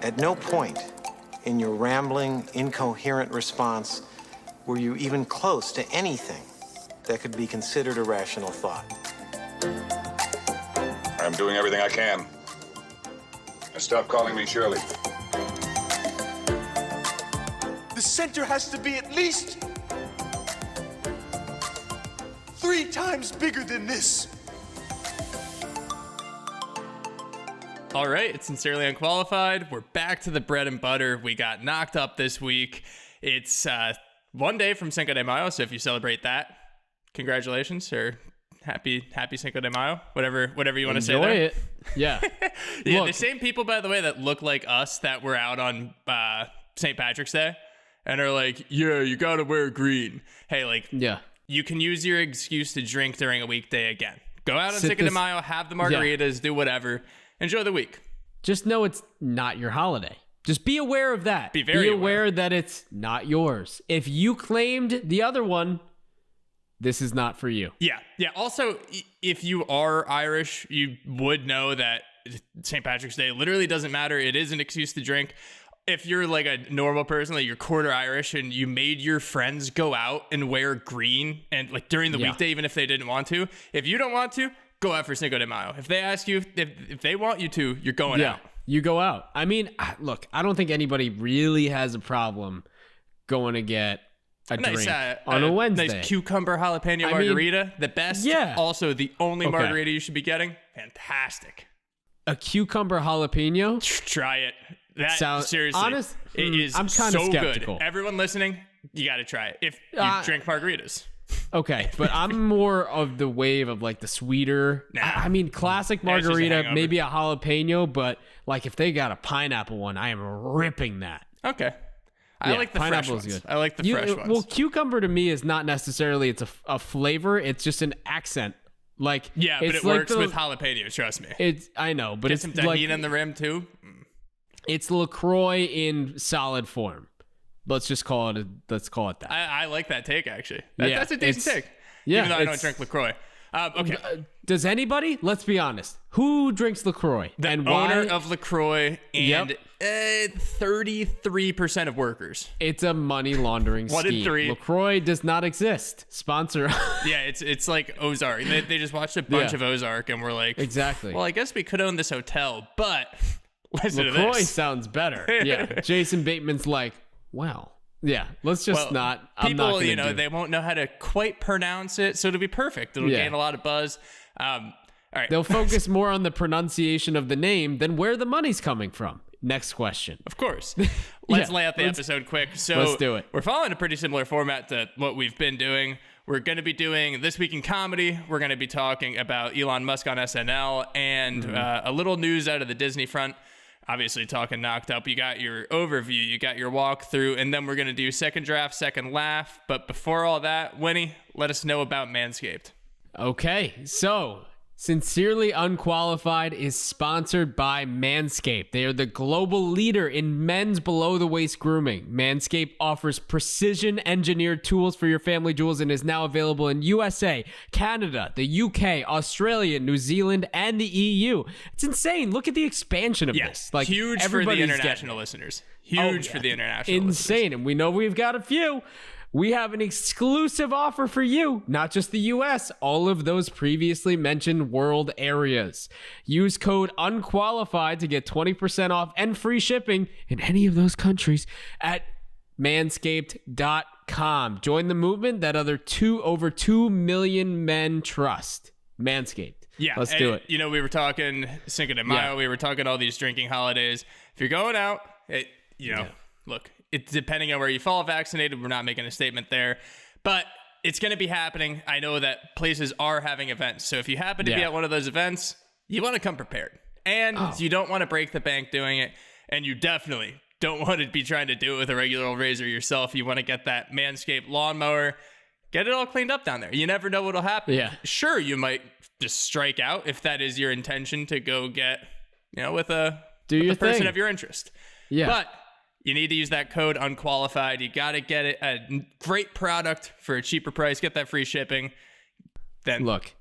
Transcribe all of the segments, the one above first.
At no point in your rambling, incoherent response were you even close to anything that could be considered a rational thought. I'm doing everything I can. Now stop calling me Shirley. The center has to be at least 3 times bigger than this. All right, it's Sincerely Unqualified. We're back to the bread and butter. We got knocked up this week. It's one day from Cinco de Mayo, so if you celebrate that, congratulations, or happy Cinco de Mayo, whatever you want to say there. Enjoy it. Yeah. Yeah, Look, the same people, by the way, that look like us that were out on St. Patrick's Day and are like, yeah, you got to wear green. Hey, like, yeah. you can use your excuse to drink during a weekday again. Go out on Cinco de Mayo, have the margaritas, do whatever. Enjoy the week. Just know it's not your holiday. Just be aware of that. Be very aware that it's not yours. If you claimed the other one, this is not for you. Yeah. Also, if you are Irish, you would know that St. Patrick's Day literally doesn't matter. It is an excuse to drink. If you're like a normal person, like you're quarter Irish and you made your friends go out and wear green and like during the weekday, even if they didn't want to, if you don't want to, go out for Cinco de Mayo. If they ask you, if they want you to, you're going out. You go out. I mean, look, I don't think anybody really has a problem going to get a drink on a Wednesday. Nice cucumber jalapeno margarita, the best. Yeah. Also, the only margarita you should be getting. Fantastic. A cucumber jalapeno? Try it. That sounds seriously. Honest, it is I'm kind of so skeptical. Good. Everyone listening, you got to try it. If you drink margaritas. Okay, but I'm more of the wave of like the sweeter. I mean, classic margarita, maybe a jalapeno, but like if they got a pineapple one, I am ripping that. Okay. I like the fresh ones. Good. I like the fresh ones. Well, cucumber to me is not necessarily it's a flavor. It's just an accent. Like but it works with jalapeno. Trust me. I know, but Get it's some tahini on the rim too. It's LaCroix in solid form. Let's call it that. I like that take actually. That's a decent take. Yeah, even though I don't drink LaCroix. Okay. Does anybody? Let's be honest. Who drinks LaCroix? The owner of LaCroix and 33% of workers. It's a money laundering scheme. 1 in 3. LaCroix does not exist. Sponsor. Yeah, it's like Ozark. They just watched a bunch of Ozark and were like, exactly. Well, I guess we could own this hotel, but listen to LaCroix this. sounds better. Yeah. Jason Bateman's like, well, yeah, let's just not. People, they won't know how to quite pronounce it, so it'll be perfect. It'll gain a lot of buzz. All right. They'll focus more on the pronunciation of the name than where the money's coming from. Next question. Of course. Let's lay out the episode quick. So let's do it. We're following a pretty similar format to what we've been doing. We're going to be doing This Week in Comedy. We're going to be talking about Elon Musk on SNL and a little news out of the Disney front. Obviously, talking knocked up. You got your overview, you got your walkthrough, and then we're going to do second draft, second laugh. But before all that, Winnie, let us know about Manscaped. Okay, so Sincerely Unqualified is sponsored by Manscaped. They are the global leader in men's below-the-waist grooming. Manscaped offers precision-engineered tools for your family jewels and is now available in USA, Canada, the UK, Australia, New Zealand, and the EU. It's insane. Look at the expansion of this. Like, huge for the international listeners. Huge for the international listeners. Insane, and we know we've got a few. We have an exclusive offer for you, not just the US, all of those previously mentioned world areas. Use code UNQUALIFIED to get 20% off and free shipping in any of those countries at manscaped.com. Join the movement that over 2 million men trust. Manscaped. Yeah, let's do it. We were talking Cinco de Mayo. We were talking all these drinking holidays. If you're going out, look, it's depending on where you fall vaccinated. We're not making a statement there, but it's going to be happening. I know that places are having events. So if you happen to be at one of those events, you want to come prepared, and you don't want to break the bank doing it. And you definitely don't want to be trying to do it with a regular old razor yourself. You want to get that Manscaped lawnmower, get it all cleaned up down there. You never know what'll happen. Yeah. Sure, you might just strike out if that is your intention to go get, with a person of your interest. Yeah. But you need to use that code UNQUALIFIED. You got to get it a great product for a cheaper price. Get that free shipping. Then look,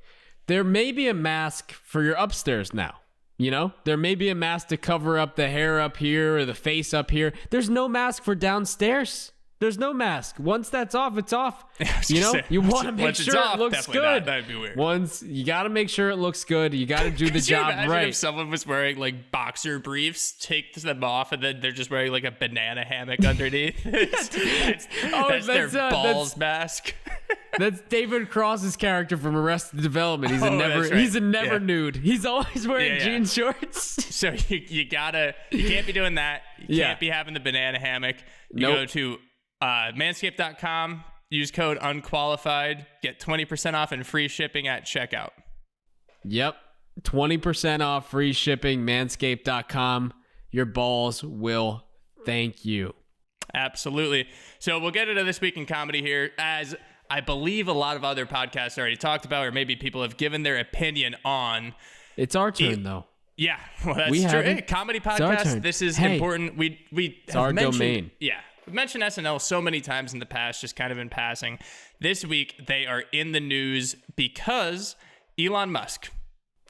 there may be a mask for your upstairs now. You know, there may be a mask to cover up the hair up here or the face up here. There's no mask for downstairs. There's no mask. Once that's off, it's off. You know, you want to make sure it looks good. That'd be weird. Once you got to make sure it looks good. You got to do the job imagine right. If someone was wearing like boxer briefs, take them off, and then they're just wearing like a banana hammock underneath. that's their balls mask. That's David Cross's character from Arrested Development. He's a never nude. He's always wearing jean shorts. So you can't be doing that. You can't be having the banana hammock. You go to manscaped.com, use code unqualified, get 20% off and free shipping at checkout. Yep. 20% off, free shipping, manscaped.com. Your balls will thank you. Absolutely. So we'll get into This Week in Comedy here, as I believe a lot of other podcasts already talked about, or maybe people have given their opinion on. It's our turn, though. Yeah, well, that's true. Hey, comedy podcast, this is important. It's our domain. Yeah. We've mentioned SNL so many times in the past, just kind of in passing. This week, they are in the news because Elon Musk,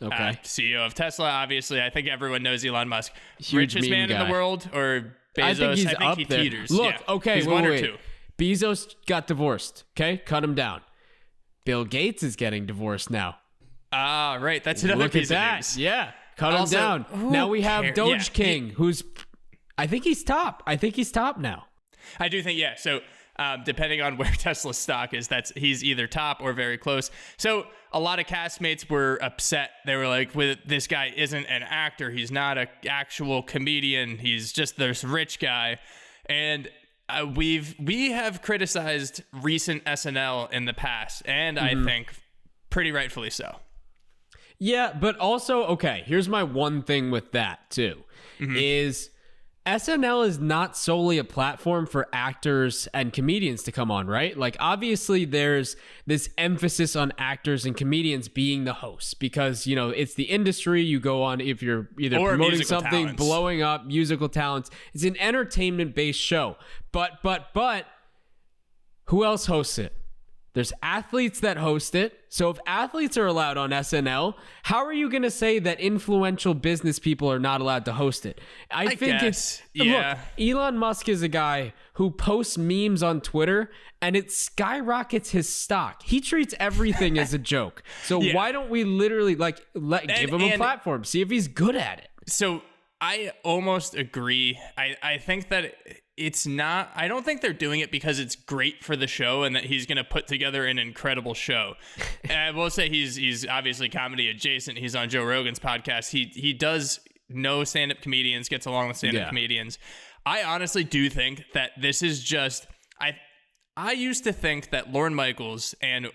CEO of Tesla, obviously. I think everyone knows Elon Musk. Huge richest man in the world, or Bezos? I think he's up he there. teeters. Look, he's one or wait. two. Bezos got divorced. Okay, cut him down. Bill Gates is getting divorced now. Ah, right. That's another piece of news. Yeah, cut him down. Now we have Doge King, who's, I think he's top. Now. I do think, So depending on where Tesla's stock is, he's either top or very close. So a lot of castmates were upset. They were like, this guy isn't an actor. He's not an actual comedian. He's just this rich guy. And we have criticized recent SNL in the past, and I think pretty rightfully so. Yeah, but also, okay, here's my one thing with that too, is SNL is not solely a platform for actors and comedians to come on, right? Like, obviously there's this emphasis on actors and comedians being the hosts because, you know, it's the industry. You go on if you're either promoting something, talents. Blowing up, musical talents. It's an entertainment-based show. But who else hosts it? There's athletes that host it. So if athletes are allowed on SNL, how are you going to say that influential business people are not allowed to host it? I think guess. Look, Elon Musk is a guy who posts memes on Twitter and it skyrockets his stock. He treats everything as a joke. So why don't we literally give him a platform, see if he's good at it? So I almost agree. I think that it's not, I don't think they're doing it because it's great for the show and that he's going to put together an incredible show. And I will say he's obviously comedy adjacent. He's on Joe Rogan's podcast. He does know stand-up comedians, gets along with stand-up comedians. I honestly do think that this is just, I used to think that Lorne Michaels and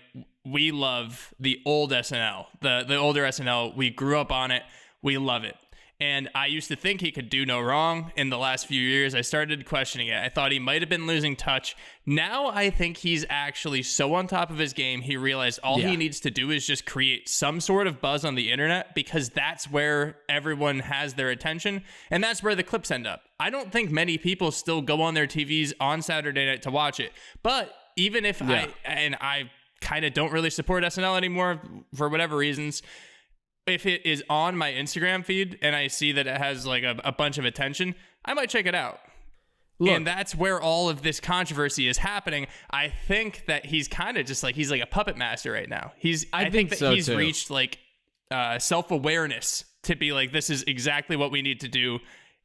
we love the old SNL, the older SNL. We grew up on it. We love it. And I used to think he could do no wrong. In the last few years, I started questioning it. I thought he might have been losing touch. Now I think he's actually so on top of his game, he realized all he needs to do is just create some sort of buzz on the internet because that's where everyone has their attention. And that's where the clips end up. I don't think many people still go on their TVs on Saturday night to watch it. But even if I kind of don't really support SNL anymore for whatever reasons, if it is on my Instagram feed and I see that it has like a bunch of attention, I might check it out. Look, and that's where all of this controversy is happening. I think that he's kind of just like, he's like a puppet master right now. I think that he's reached like self-awareness to be like, this is exactly what we need to do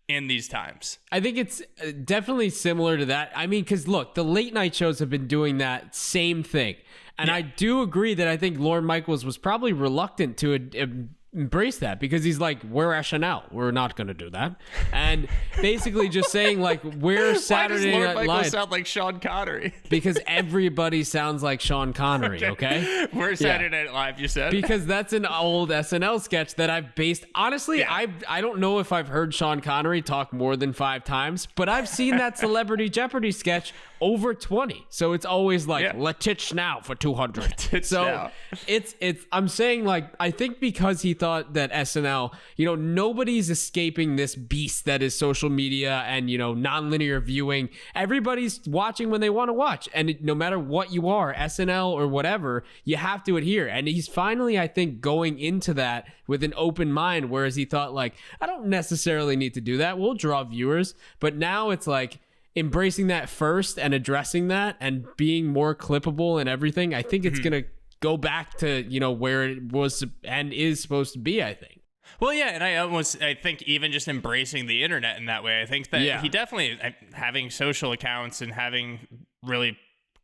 in these times. I think it's definitely similar to that. I mean, because look, the late night shows have been doing that same thing. And I do agree that I think Lorne Michaels was probably reluctant to embrace that because he's like, we're SNL. We're not going to do that. And basically just saying like, we're Saturday Night Live. Why does Lorne Michaels sound like Sean Connery? Because everybody sounds like Sean Connery, okay? We're Saturday Night Live, you said? Because that's an old SNL sketch that I've based. Honestly, I don't know if I've heard Sean Connery talk more than 5 times, but I've seen that Celebrity Jeopardy sketch over 20. So it's always like, Yeah. Letitch now for 200. So now. it's I'm saying, like, I think because he thought that SNL, nobody's escaping this beast that is social media and, nonlinear viewing. Everybody's watching when they want to watch. And no matter what you are, SNL or whatever, you have to adhere. And he's finally, I think, going into that with an open mind, whereas he thought, like, I don't necessarily need to do that. We'll draw viewers. But now it's like, embracing that first and addressing that and being more clippable and everything, I think it's going to go back to, where it was and is supposed to be, I think. Well, yeah, and I think even just embracing the internet in that way, I think that he definitely, having social accounts and having really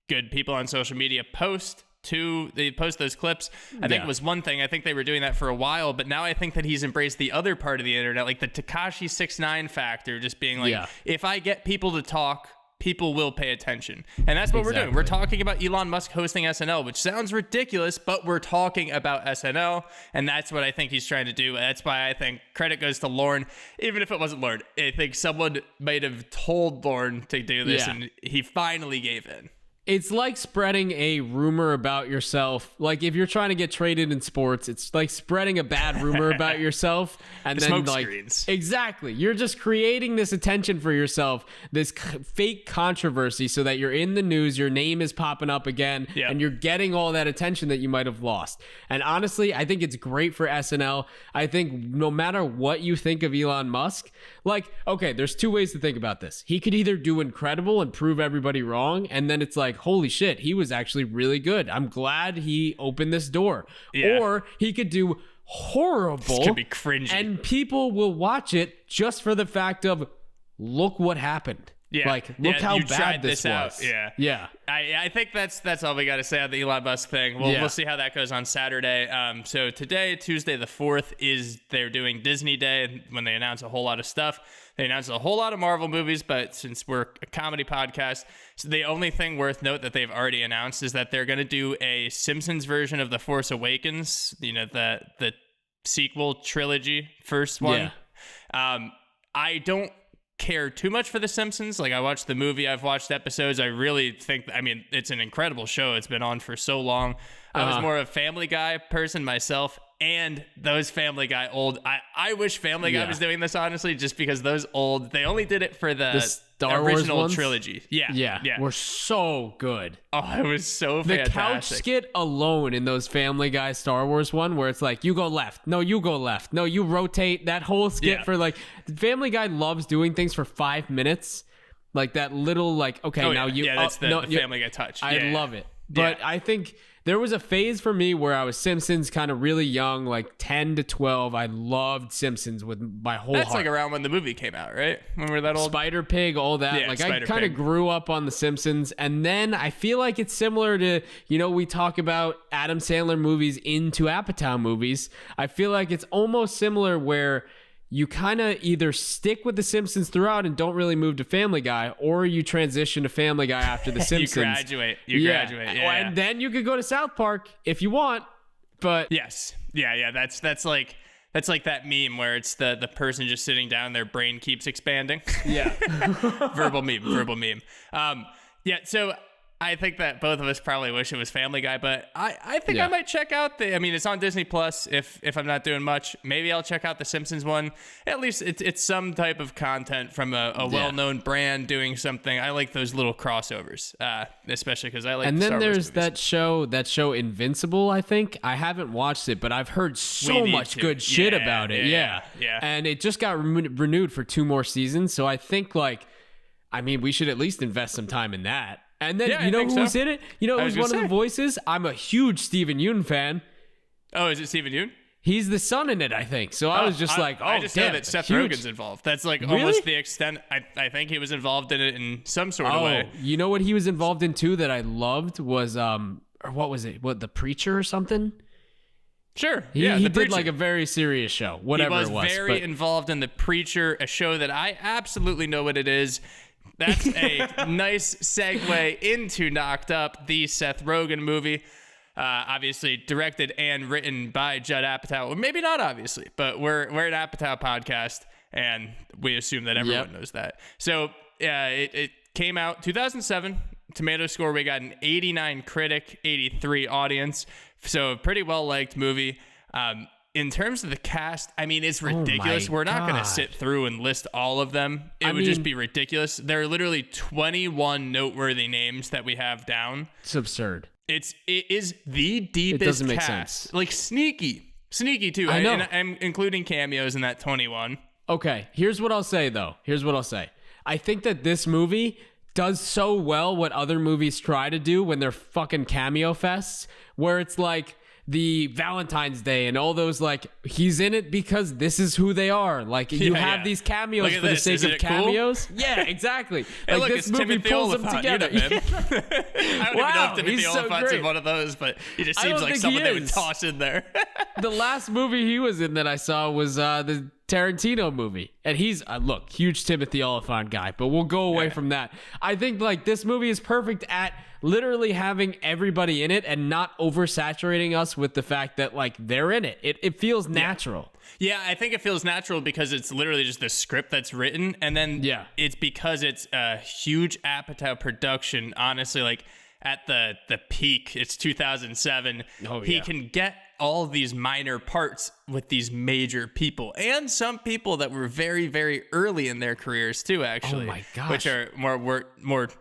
good people on social media post those clips, I think was one thing. I think they were doing that for a while, but now I think that he's embraced the other part of the internet, like the Tekashi 6ix9ine factor, just being like, if I get people to talk, people will pay attention. And that's what we're doing. We're talking about Elon Musk hosting SNL, which sounds ridiculous, but we're talking about SNL, and that's what I think he's trying to do. That's why I think credit goes to Lorne. Even if it wasn't Lorne, I think someone might have told Lorne to do this, and he finally gave in. It's like spreading a rumor about yourself. Like, if you're trying to get traded in sports, it's like spreading a bad rumor about yourself, and then smoke like screens. Exactly, you're just creating this attention for yourself, this fake controversy, so that you're in the news, your name is popping up again, and you're getting all that attention that you might have lost. And honestly, I think it's great for SNL. I think no matter what you think of Elon Musk, like, okay, there's two ways to think about this. He could either do incredible and prove everybody wrong, and then it's like, holy shit, he was actually really good. I'm glad he opened this door. Yeah. Or he could do horrible. This could be cringy. And people will watch it just for the fact of, look what happened. Yeah. Like, look how you bad tried this was. out. Yeah. Yeah. I think that's all we got to say on the Elon Musk thing. We'll see how that goes on Saturday. So today, Tuesday the 4th, they're doing Disney Day, when they announce a whole lot of stuff. They announced a whole lot of Marvel movies, but since we're a comedy podcast, so the only thing worth note that they've already announced is that they're going to do a Simpsons version of The Force Awakens, the sequel trilogy, first one. Yeah. I don't care too much for The Simpsons. Like, I watched the movie, I've watched episodes. I really think, it's an incredible show. It's been on for so long. I was more of a Family Guy person myself, and those Family Guy old. I wish Family Guy was doing this, honestly, just because those old, they only did it for the Star Wars original ones? trilogy. Yeah. Were so good. Oh, it was so The fantastic. couch skit alone in those Family Guy Star Wars one, where it's like, you go left, no, you go left, no, you rotate. That whole skit for like, Family Guy loves doing things for 5 minutes, like that little like, okay, now you. That's the Family Guy touch. I love it, but I think there was a phase for me where I was Simpsons kind of really young, like 10 to 12. I loved Simpsons with my whole heart. That's like around when the movie came out, right? When we were that old? Spider Pig, all that. Yeah, like, I Spider kind of Pig. grew up on The Simpsons. And then I feel like it's similar to, we talk about Adam Sandler movies into Apatow movies. I feel like it's almost similar where you kind of either stick with The Simpsons throughout and don't really move to Family Guy, or you transition to Family Guy after The Simpsons. You graduate. Yeah. And then you could go to South Park if you want, but... Yes. Yeah. That's like that meme where it's the person just sitting down, their brain keeps expanding. Yeah. verbal meme. So I think that both of us probably wish it was Family Guy, but I think I might check out it's on Disney Plus. If I'm not doing much, maybe I'll check out the Simpsons one. At least it's some type of content from a well-known brand doing something. I like those little crossovers, especially because I like. And then Star Wars there's movies. that show Invincible. I think I haven't watched it, but I've heard so need much to. good shit Yeah, about it. yeah. And it just got renewed for 2 more seasons. So I think we should at least invest some time in that. And then you know who's in it? You know who's one of the voices? I'm a huge Steven Yeun fan. Oh, is it Steven Yeun? He's the son in it, I think. So I was just like, I just know damn, that Seth huge. Rogen's involved. That's like Really? almost the extent. I think he was involved in it in some sort of way. You know what he was involved in too that I loved was or what was it? What, The Preacher or something? Sure. He The did Preacher. like a very serious show, whatever it was. He was very involved in The Preacher, a show that I absolutely know what it is. That's a nice segue into Knocked Up, the Seth Rogen movie. Obviously directed and written by Judd Apatow. Well, maybe not obviously, but we're an Apatow podcast, and we assume that everyone knows that. So it came out 2007. Tomato score, we got an 89 critic, 83 audience. So a pretty well-liked movie. In terms of the cast, I mean, it's ridiculous. We're not going to sit through and list all of them. It would just be ridiculous. There are literally 21 noteworthy names that we have down. It's absurd. It is the deepest It doesn't make cast. sense. Like sneaky too. I know. And I'm including cameos in that 21. Okay, here's what I'll say, though. I think that this movie does so well what other movies try to do when they're fucking cameo fests, where it's like the Valentine's Day and all those, like, he's in it because this is who they are. Like, you have these cameos for the sake of cameos. Cool? Yeah, exactly. Hey, like, look, this it's movie Timothy pulls them Oliphant. together. You know him. I don't even know if Timothy Oliphant's in one of those, but he just seems like someone they would toss in there. The last movie he was in that I saw was the Tarantino movie. And he's, look, huge Timothy Oliphant guy, but we'll go away from that. I think, like, this movie is perfect at literally having everybody in it and not oversaturating us with the fact that, like, they're in it. It feels natural. Yeah, I think it feels natural because it's literally just the script that's written. And then it's because it's a huge Apatow production. Honestly, like, at the peak, it's 2007. He can get all these minor parts with these major people and some people that were very, very early in their careers too, actually. Oh my gosh. Which are more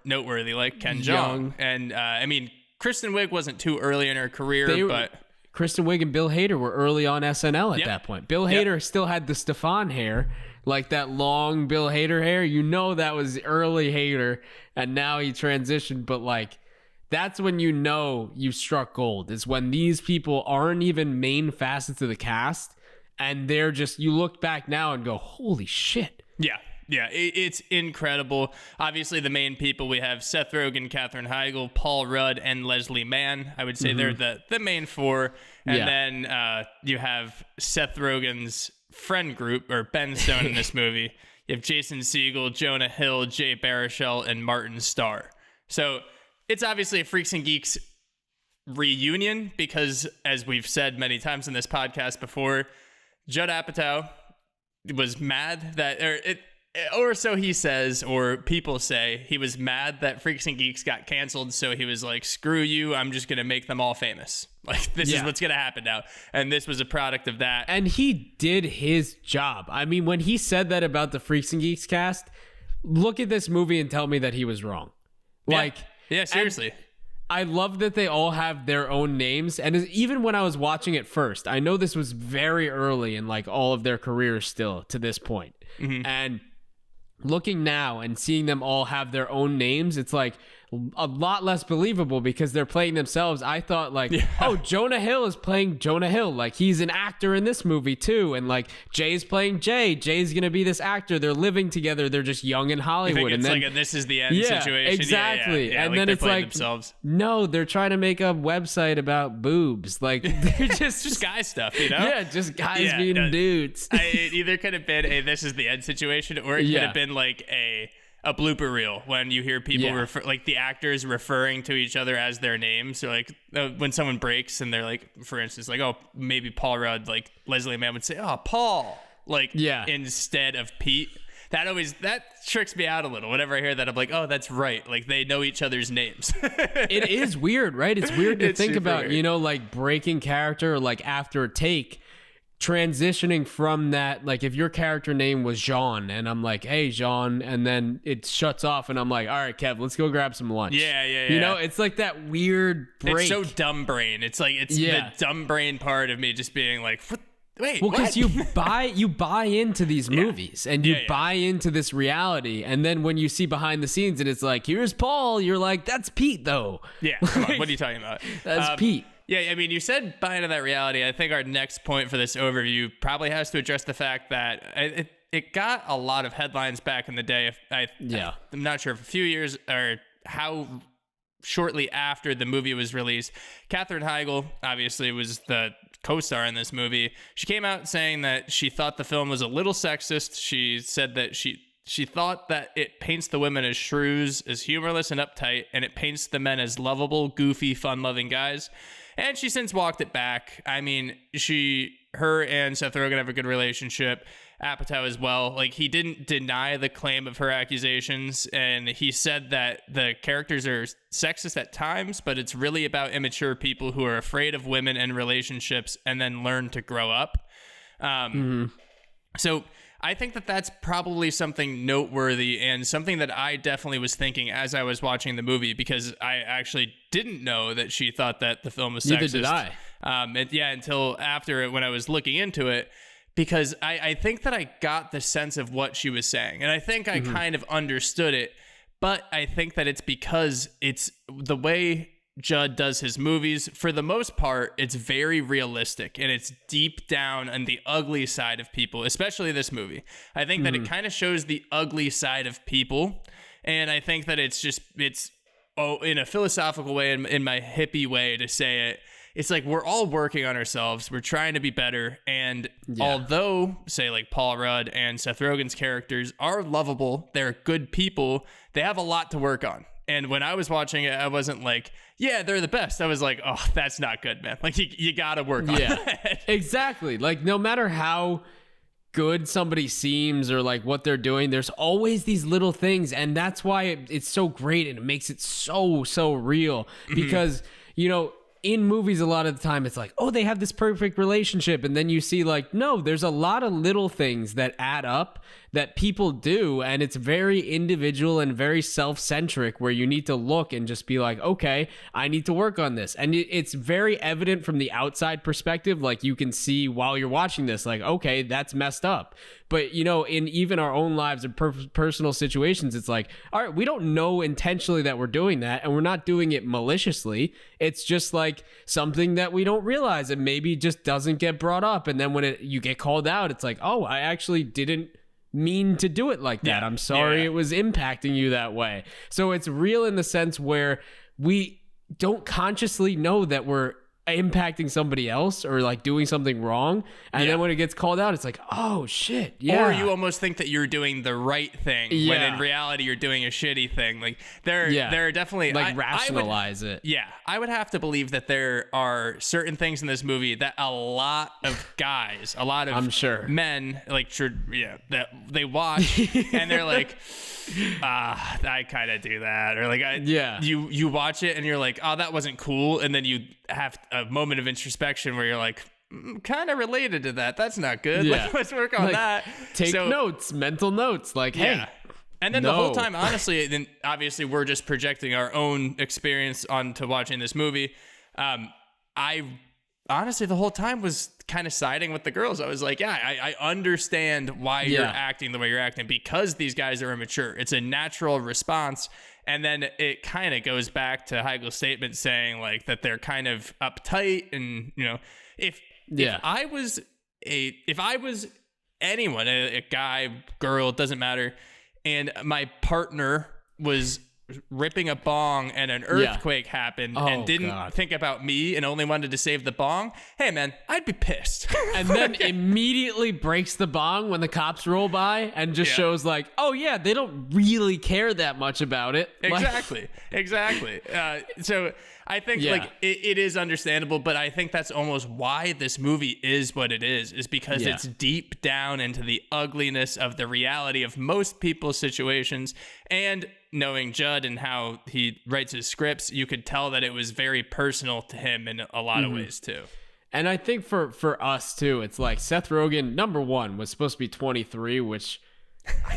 noteworthy, like Ken Jeong. And I mean, Kristen Wiig wasn't too early in her career, but Kristen Wiig and Bill Hader were early on SNL at that point. Bill Hader still had the Stefan hair, like that long Bill Hader hair. You know that was early Hader, and now he transitioned, but like, that's when you know you struck gold, is when these people aren't even main facets of the cast, and they're just, you look back now and go, holy shit. Yeah, it's incredible. Obviously, the main people, we have Seth Rogen, Katherine Heigl, Paul Rudd, and Leslie Mann. I would say they're the main four. And then you have Seth Rogen's friend group, or Ben Stone in this movie. You have Jason Segel, Jonah Hill, Jay Baruchel, and Martin Starr. So it's obviously a Freaks and Geeks reunion because, as we've said many times in this podcast before, Judd Apatow was mad that, or so he says, or people say, he was mad that Freaks and Geeks got canceled, so he was like, screw you, I'm just going to make them all famous. Like, this is what's going to happen now. And this was a product of that. And he did his job. I mean, when he said that about the Freaks and Geeks cast, look at this movie and tell me that he was wrong. Like... Yeah, seriously. I love that they all have their own names. And even when I was watching it first, I know this was very early in like all of their careers still to this point. And looking now and seeing them all have their own names, it's like a lot less believable because they're playing themselves. I thought like, oh, Jonah Hill is playing Jonah Hill. Like, he's an actor in this movie too. And like, Jay's playing Jay. Jay's going to be this actor. They're living together. They're just young in Hollywood. You think it's and then, like a this is the end situation. Exactly. Yeah, and like then it's like, themselves. no, they're trying to make a website about boobs. Like, they're just guy stuff, you know? Yeah, just guys being dudes. It either could have been a this is the end situation, or it could have been like a blooper reel when you hear people refer, like the actors referring to each other as their names. So like when someone breaks and they're like, for instance, like, oh, maybe Paul Rudd, like Leslie Mann would say, oh, Paul, like instead of Pete. That tricks me out a little. Whenever I hear that, I'm like, oh, that's right. Like, they know each other's names. It is weird, right? It's weird to think about, weird. You know, like breaking character, or like after a take, transitioning from that, like if your character name was Jean and I'm like, hey Jean, and then it shuts off and I'm like, all right, Kev, let's go grab some lunch. Yeah. You know, it's like that weird break. It's so dumb brain. It's like, it's the dumb brain part of me just being like, wait, well, because you buy into these movies and you buy into this reality, and then when you see behind the scenes and it's like, here's Paul, you're like, that's Pete though. Yeah, come on, what are you talking about? That's Pete. Yeah, I mean, you said buy into that reality. I think our next point for this overview probably has to address the fact that it got a lot of headlines back in the day. I'm not sure if a few years or how shortly after the movie was released. Katherine Heigl obviously was the co-star in this movie. She came out saying that she thought the film was a little sexist. She said that she thought that it paints the women as shrews, as humorless and uptight, and it paints the men as lovable, goofy, fun-loving guys. And she since walked it back. I mean, her and Seth Rogen have a good relationship. Apatow as well. Like, he didn't deny the claim of her accusations, and he said that the characters are sexist at times, but it's really about immature people who are afraid of women and relationships and then learn to grow up. So I think that that's probably something noteworthy and something that I definitely was thinking as I was watching the movie, because I actually didn't know that she thought that the film was sexist. Neither did I. Until after it, when I was looking into it, because I think that I got the sense of what she was saying, and I think I kind of understood it, but I think that it's because it's the way Judd does his movies. For the most part, it's very realistic, and it's deep down on the ugly side of people, especially this movie. I think that it kind of shows the ugly side of people, and I think that it's in a philosophical way, in my hippie way to say it, it's like we're all working on ourselves. We're trying to be better. And although, say, like Paul Rudd and Seth Rogen's characters are lovable, they're good people, they have a lot to work on. And when I was watching it, I wasn't like, yeah, they're the best. I was like, oh, that's not good, man. Like, you got to work on that. Exactly. Like, no matter how good somebody seems or like what they're doing, there's always these little things. And that's why it's so great, and it makes it so real. Because, you know, in movies, a lot of the time it's like, oh, they have this perfect relationship. And then you see like, no, there's a lot of little things that add up that people do. And it's very individual and very self-centric, where you need to look and just be like, okay, I need to work on this. And it's very evident from the outside perspective. Like, you can see while you're watching this, like, okay, that's messed up. But, you know, in even our own lives and personal situations, it's like, all right, we don't know intentionally that we're doing that, and we're not doing it maliciously. It's just like something that we don't realize and maybe just doesn't get brought up. And then when you get called out, it's like, oh, I actually didn't mean to do it like that. I'm sorry it was impacting you that way. So it's real in the sense where we don't consciously know that we're impacting somebody else or like doing something wrong, and then when it gets called out, it's like, oh shit, or you almost think that you're doing the right thing when in reality you're doing a shitty thing. Like, there are definitely like rationalize it. I would have to believe that there are certain things in this movie that a lot of guys, a lot of I'm sure men, like, that they watch and they're like, I kind of do that, or like, you watch it and you're like, oh, that wasn't cool, and then you have a moment of introspection where you're like, kind of related to that. That's not good. Like, let's work on that. Take notes, mental notes. Like, hey. And then the whole time, honestly, then obviously we're just projecting our own experience onto watching this movie. I honestly, the whole time was kind of siding with the girls. I was like, I understand why you're acting the way you're acting, because these guys are immature. It's a natural response. And then it kind of goes back to Heigl's statement saying like that they're kind of uptight, and you know, if I was anyone, a guy, girl, it doesn't matter, and my partner was ripping a bong and an earthquake happened and didn't think about me and only wanted to save the bong, hey man, I'd be pissed. And then immediately breaks the bong when the cops roll by and just shows like, oh yeah, they don't really care that much about it. Exactly. So I think like it is understandable, but I think that's almost why this movie is what it is because it's deep down into the ugliness of the reality of most people's situations. And knowing Judd and how he writes his scripts, you could tell that it was very personal to him in a lot of ways too. And I think for us too, it's like Seth Rogen, number one, was supposed to be 23, which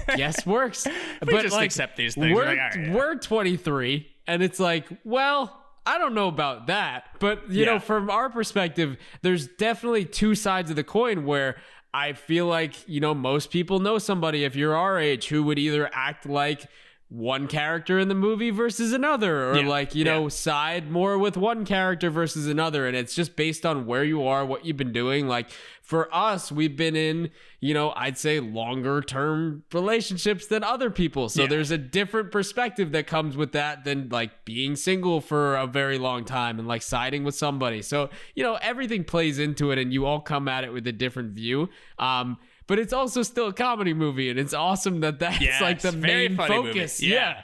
I guess works. But just like, accept these things. We're 23, and it's like, well, I don't know about that. But, you know, from our perspective, there's definitely two sides of the coin where I feel like, you know, most people know somebody, if you're our age, who would either act like one character in the movie versus another, or like, you know, side more with one character versus another. And it's just based on where you are, what you've been doing. Like for us, we've been in, you know, I'd say longer term relationships than other people. So there's a different perspective that comes with that than like being single for a very long time and like siding with somebody. So, you know, everything plays into it and you all come at it with a different view. But it's also still a comedy movie, and it's awesome that that's like the main focus. Yeah.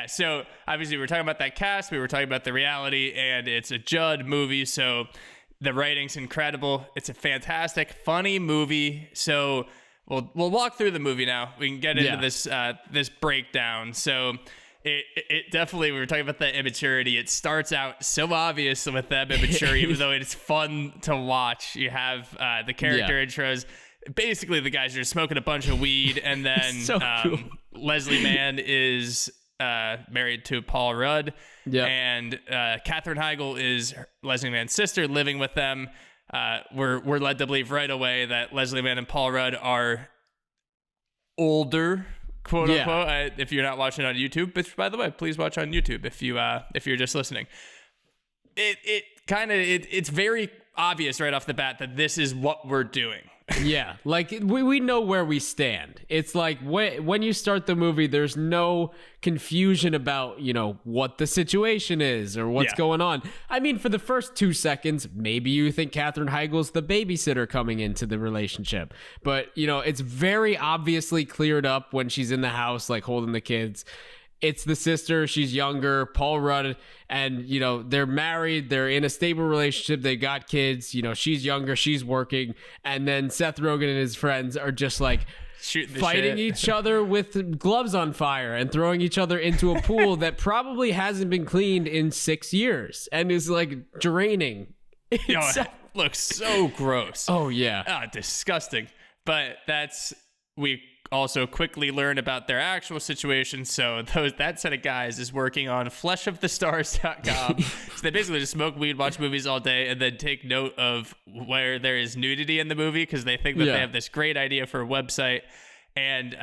So obviously we're talking about that cast, we were talking about the reality, and it's a Judd movie. So the writing's incredible. It's a fantastic, funny movie. So we'll walk through the movie now. We can get into this breakdown. So it definitely, we were talking about the immaturity. It starts out so obvious with them immature, even though it's fun to watch. You have the character intros. Basically, the guys are smoking a bunch of weed, and then So cool. Leslie Mann is married to Paul Rudd, and Katherine Heigl is Leslie Mann's sister, living with them. We're led to believe right away that Leslie Mann and Paul Rudd are older, quote unquote. If you're not watching on YouTube, which by the way, please watch on YouTube if you're just listening. It's very obvious right off the bat that this is what we're doing. Yeah, like we know where we stand. It's like when you start the movie, there's no confusion about, what the situation is or what's going on. I mean, for the first 2 seconds, maybe you think Katherine Heigl's the babysitter coming into the relationship. But, it's very obviously cleared up when she's in the house, like holding the kids. It's the sister. She's younger. Paul Rudd, and they're married. They're in a stable relationship. They got kids. She's younger. She's working, and then Seth Rogen and his friends are just like fighting each other with gloves on fire and throwing each other into a pool that probably hasn't been cleaned in 6 years and is like draining. It looks so gross. Oh yeah, disgusting. But we also quickly learn about their actual situation. So that set of guys is working on fleshofthestars.com. So they basically just smoke weed, watch movies all day, and then take note of where there is nudity in the movie because they think that they have this great idea for a website. And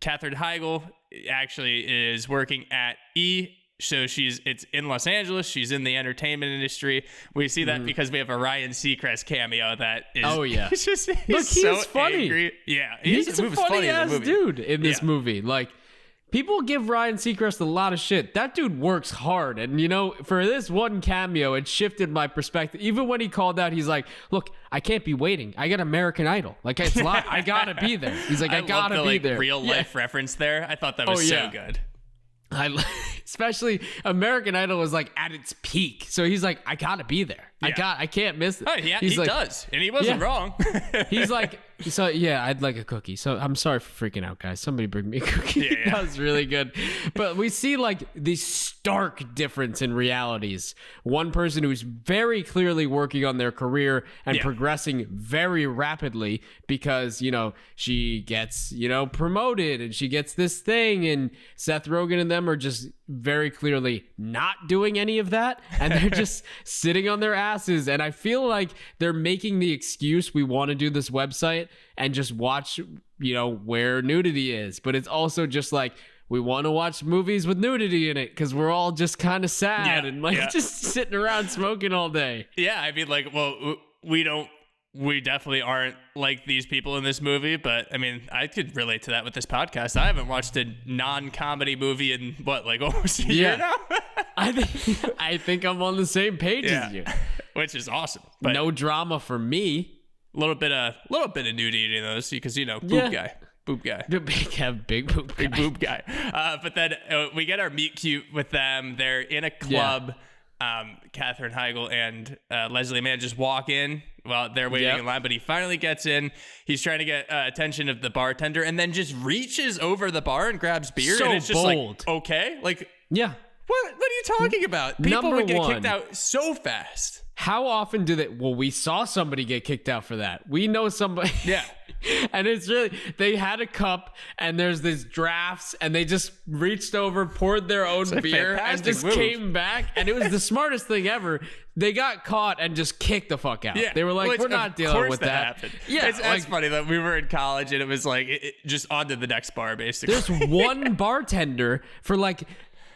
Katherine Heigl actually is working at So it's in Los Angeles. She's in the entertainment industry. We see that because we have a Ryan Seacrest cameo that is. Oh yeah, he's so funny. Angry. Yeah, he's a funny ass dude in this movie. Like, people give Ryan Seacrest a lot of shit. That dude works hard, and for this one cameo, it shifted my perspective. Even when he called out, he's like, "Look, I can't be waiting. I got American Idol. Like, it's live. I gotta be there." He's like, "I gotta be there." Real life reference there. I thought that was so good. Especially American Idol was like at its peak, so he's like, I gotta be there. I can't miss it. Oh, yeah, he does, and he wasn't wrong. He's like, so yeah, I'd like a cookie. So I'm sorry for freaking out, guys. Somebody bring me a cookie. Yeah. That was really good. But we see like the stark difference in realities. One person who's very clearly working on their career and progressing very rapidly because, she gets, promoted and she gets this thing, and Seth Rogen and them are just very clearly not doing any of that, and they're just sitting on their asses. And I feel like they're making the excuse, we want to do this website and just watch where nudity is, but it's also just like, we want to watch movies with nudity in it because we're all just kind of sad and just sitting around smoking all day. I mean, like, well, we definitely aren't like these people in this movie, but I mean, I could relate to that with this podcast. I haven't watched a non-comedy movie in almost a year now. I think I'm on the same page as you, which is awesome. But no drama for me. A little bit of nudity in those because boob guy. Big boob guy. But then we get our meet cute with them. They're in a club. Katherine Heigl and Leslie Mann just walk in while they're waiting in line, but he finally gets in. He's trying to get attention of the bartender, and then just reaches over the bar and grabs beer. So and it's just bold. Like, okay, like yeah. What are you talking about? People would get kicked out so fast. How often do they? Well, we saw somebody get kicked out for that. We know somebody. Yeah. And it's really, they had a cup and there's this drafts and they just reached over, poured their own beer and just came back. And it was the smartest thing ever. They got caught and just kicked the fuck out. Yeah. They were like, we're not dealing with that. Happened. Yeah. It's funny that we were in college and it was like, it just on to the next bar, basically. There's one bartender for like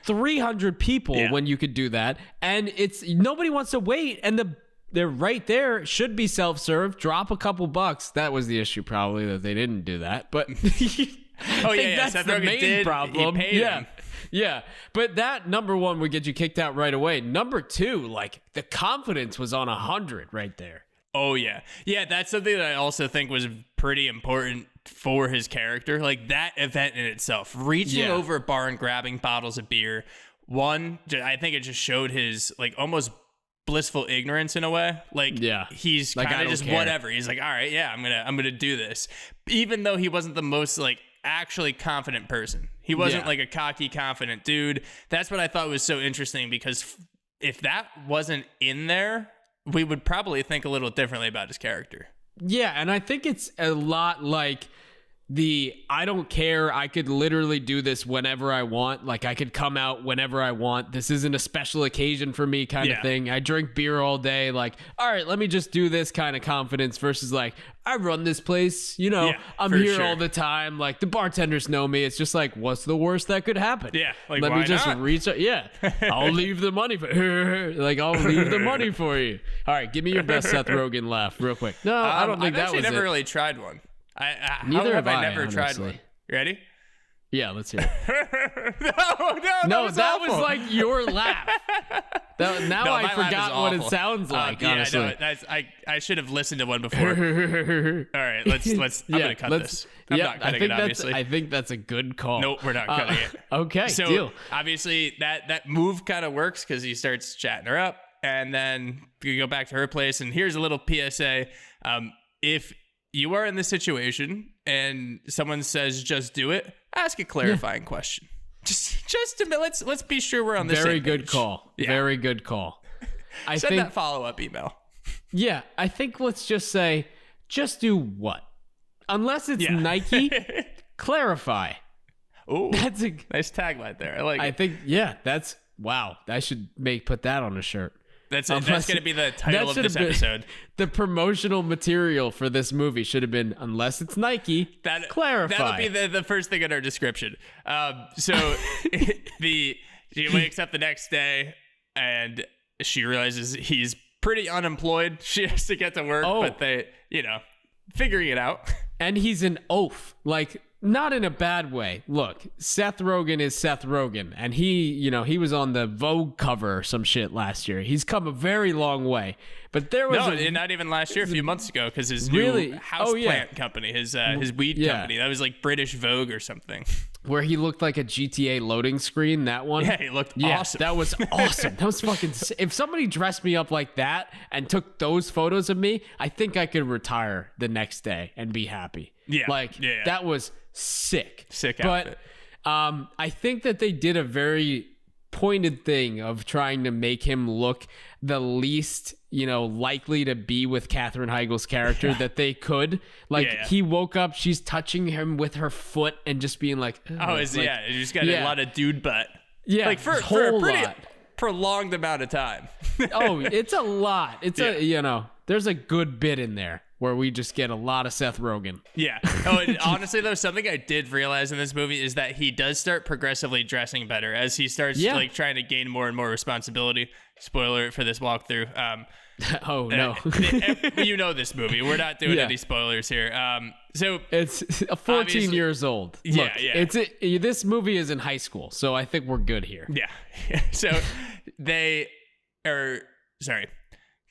300 people when you could do that, and it's nobody wants to wait, and they're right there, should be self-serve, drop a couple bucks. That was the issue, probably, that they didn't do that, but that's Seth the Rogen main problem. He paid him. Yeah, but that number one would get you kicked out right away. Number two, like, the confidence was on 100 right there. Oh yeah, that's something that I also think was pretty important for his character. Like, that event in itself, reaching over a bar and grabbing bottles of beer. One, I think it just showed his like almost blissful ignorance in a way. Like, Yeah. he's Like, I kind of don't just care. whatever. He's like, all right, yeah, I'm gonna do this, even though he wasn't the most like actually confident person. He wasn't Yeah. like a cocky, confident dude. That's what I thought was so interesting, because if that wasn't in there, we would probably think a little differently about his character. Yeah, and I think it's a lot like the I don't care, I could literally do this whenever I want. Like, I could come out whenever I want. This isn't a special occasion for me kind of Yeah. thing. I drink beer all day. Like, all right, let me just do this kind of confidence versus like, I run this place, you know, Yeah, I'm for here sure. all the time. Like, the bartenders know me. It's just like, what's the worst that could happen? Yeah, like, let why me just not? reach out. Yeah, I'll leave the money for like, I'll leave the money for you. All right, give me your best Seth Rogen laugh real quick. No, I don't think I've that actually was never it. really tried one. Neither how have have I I, never tried honestly. one. You ready? Yeah, let's hear it. No, That was awful. like your laugh. Now No, I my laugh forgot is what it awful. sounds like. Honestly, Yeah, no, I should have listened to one before. All right, let's. I'm gonna cut this. I'm not cutting it, obviously. I think that's a good call. Nope, we're not cutting it. Okay, So deal. obviously that move kind of works because he starts chatting her up, and then you go back to her place. And here's a little PSA: if you are in this situation and someone says just do it, ask a clarifying question. Just a minute. Let's be sure we're on the Very same good page. call. Yeah. Very good call. I Send think. that follow-up email. Yeah, I think let's just say, just do what? Unless it's Yeah. Nike, clarify. Oh, That's a. nice tagline there. I like I it. think that's wow. I should put that on a shirt. That's Unless- going to be the title that of should this have been- episode. The promotional material for this movie should have been, unless it's Nike, clarify. That'll be the first thing in our description. So she wakes up the next day and she realizes he's pretty unemployed. She has to get to work, Oh. but they, figuring it out. And he's an oaf. Like, not in a bad way. Look, Seth Rogen is Seth Rogen. And he was on the Vogue cover or some shit last year. He's come a very long way. But there was No, not even last year, a few months ago, because his Really? new house Oh, yeah. plant company, his weed Yeah. company, that was like British Vogue or something. where he looked like a GTA loading screen, that one. Yeah, he looked Yeah, awesome. that was awesome. That was fucking if somebody dressed me up like that and took those photos of me, I think I could retire the next day and be happy. Yeah, Like, yeah. that was sick. Sick But outfit. I think that they did a very pointed thing of trying to make him look the least, likely to be with Katherine Heigl's character that they could. Like, Yeah. he woke up, she's touching him with her foot and just being like, Oh, you just got a lot of dude butt. Yeah, Like for a whole pretty lot. prolonged amount of time. Oh, it's a lot. It's there's a good bit in there where we just get a lot of Seth Rogen. Yeah. Oh, and honestly, though, something I did realize in this movie is that he does start progressively dressing better as he starts trying to gain more and more responsibility. Spoiler alert for this walkthrough. Oh no, You know this movie. We're not doing Yeah. any spoilers here. So it's 14 Obviously- years old. Yeah, Look, yeah. This movie is in high school, so I think we're good here. yeah. So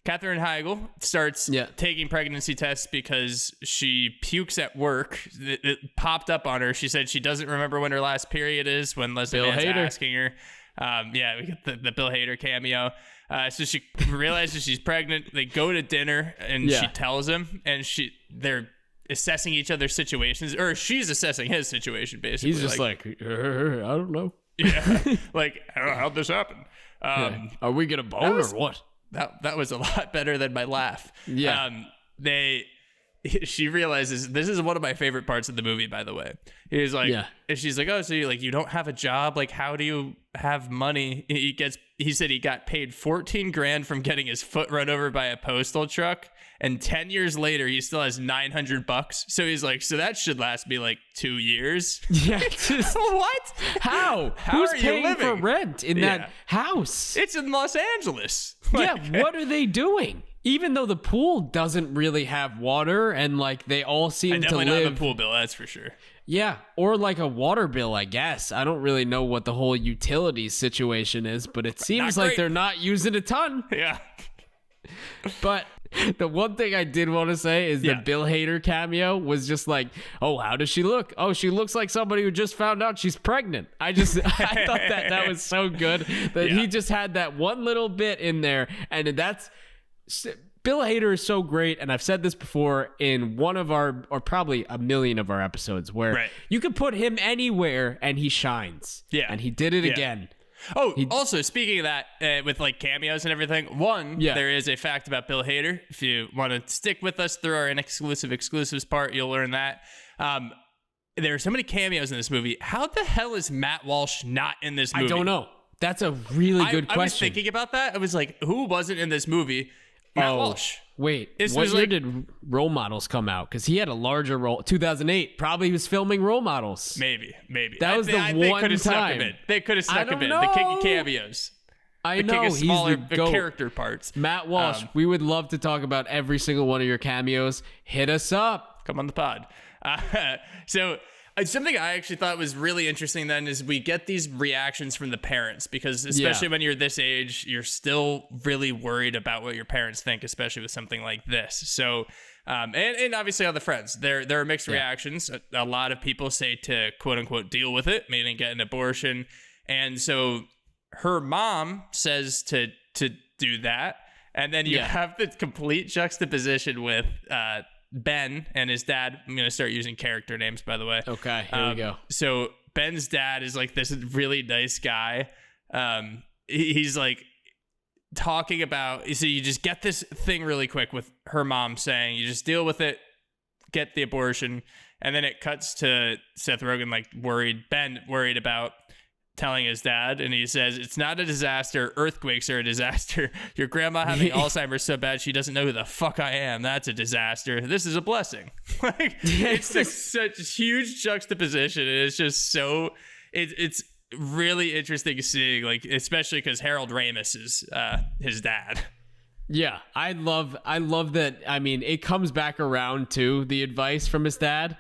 Katherine Heigl starts taking pregnancy tests because she pukes at work. It popped up on her. She said she doesn't remember when her last period is when Leslie Bill Mann's Hader. asking her. We get the Bill Hader cameo. So she realizes she's pregnant. They go to dinner and she tells him, and they're assessing each other's situations, or she's assessing his situation basically. He's just like I don't know. yeah, like how'd this happen? Are we gonna bone or what? That was a lot better than my laugh. Yeah. She realizes this is one of my favorite parts of the movie, by the way. He's like, and she's like, oh, so you don't have a job? Like, how do you have money? He said he got paid $14,000 from getting his foot run over by a postal truck. And 10 years later, he still has $900. So he's like, so that should last me like 2 years. Yeah. Just, What? how? How Who's are you paying for living? rent in that house? It's in Los Angeles. Yeah, what are they doing? Even though the pool doesn't really have water and like they all seem to Definitely not live the pool bill, that's for sure. Yeah, or like a water bill, I guess. I don't really know what the whole utilities situation is, but it seems Not like great. they're not using a ton. Yeah. But The one thing I did want to say is the Bill Hader cameo was just like, oh, how does she look? Oh, she looks like somebody who just found out she's pregnant. I thought that was so good that he just had that one little bit in there. And that's, Bill Hader is so great. And I've said this before in one of our, or probably a million of our episodes, where you can put him anywhere and he shines. Yeah. And he did it again. Oh, also, speaking of that, with like cameos and everything, there is a fact about Bill Hader. If you want to stick with us through our Inexclusive Exclusives part, you'll learn that. There are so many cameos in this movie. How the hell is Matt Walsh not in this movie? I don't know. That's a really good question. I was thinking about that. I was like, who wasn't in this movie? Matt Walsh. Wait, what year did Role Models come out? Because he had a larger role. 2008. Probably he was filming Role Models. Maybe. That was the one time. They could have snuck him in. The king of cameos. I know. King of smaller he's the GOAT. Character parts. Matt Walsh, we would love to talk about every single one of your cameos. Hit us up. Come on the pod. So something I actually thought was really interesting then is we get these reactions from the parents, because especially when you're this age, you're still really worried about what your parents think, especially with something like this. So, and obviously other friends, there are mixed reactions. A lot of people say to quote unquote deal with it, meaning get an abortion. And so her mom says to do that. And then you have the complete juxtaposition with, Ben and his dad. I'm going to start using character names, by the way. Okay, here we go. So Ben's dad is like this really nice guy. He's like talking about, so you just get this thing really quick with her mom saying, you just deal with it, get the abortion. And then it cuts to Seth Rogen, like Ben worried about telling his dad, and he says, it's not a disaster. Earthquakes are a disaster. Your grandma having Alzheimer's so bad she doesn't know who the fuck I am. That's a disaster. This is a blessing. Like, it's such huge juxtaposition. And it's just so, it's really interesting seeing, like, especially because Harold Ramis is his dad. Yeah, I love that. I mean, it comes back around to the advice from his dad,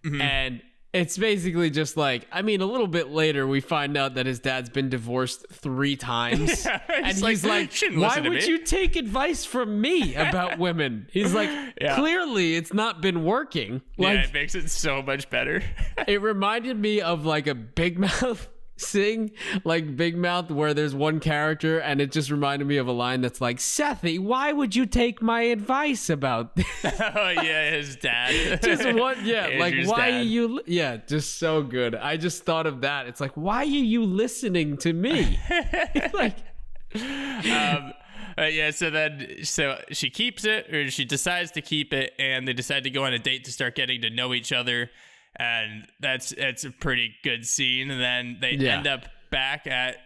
and it's basically just like, I mean, a little bit later, we find out that his dad's been divorced 3 times. And he's like, why would you take advice from me about women? He's like, clearly it's not been working. Like, it makes it so much better. It reminded me of like a Big Mouth like Big Mouth, where there's one character, and it just reminded me of a line that's like, Sethy, why would you take my advice about this? Oh yeah, his dad. Just one, like, why dad. are you? Yeah, just so good. I just thought of that. It's like, why are you listening to me? Like, so she keeps it, or she decides to keep it, and they decide to go on a date to start getting to know each other. And that's a pretty good scene. And then they end up back at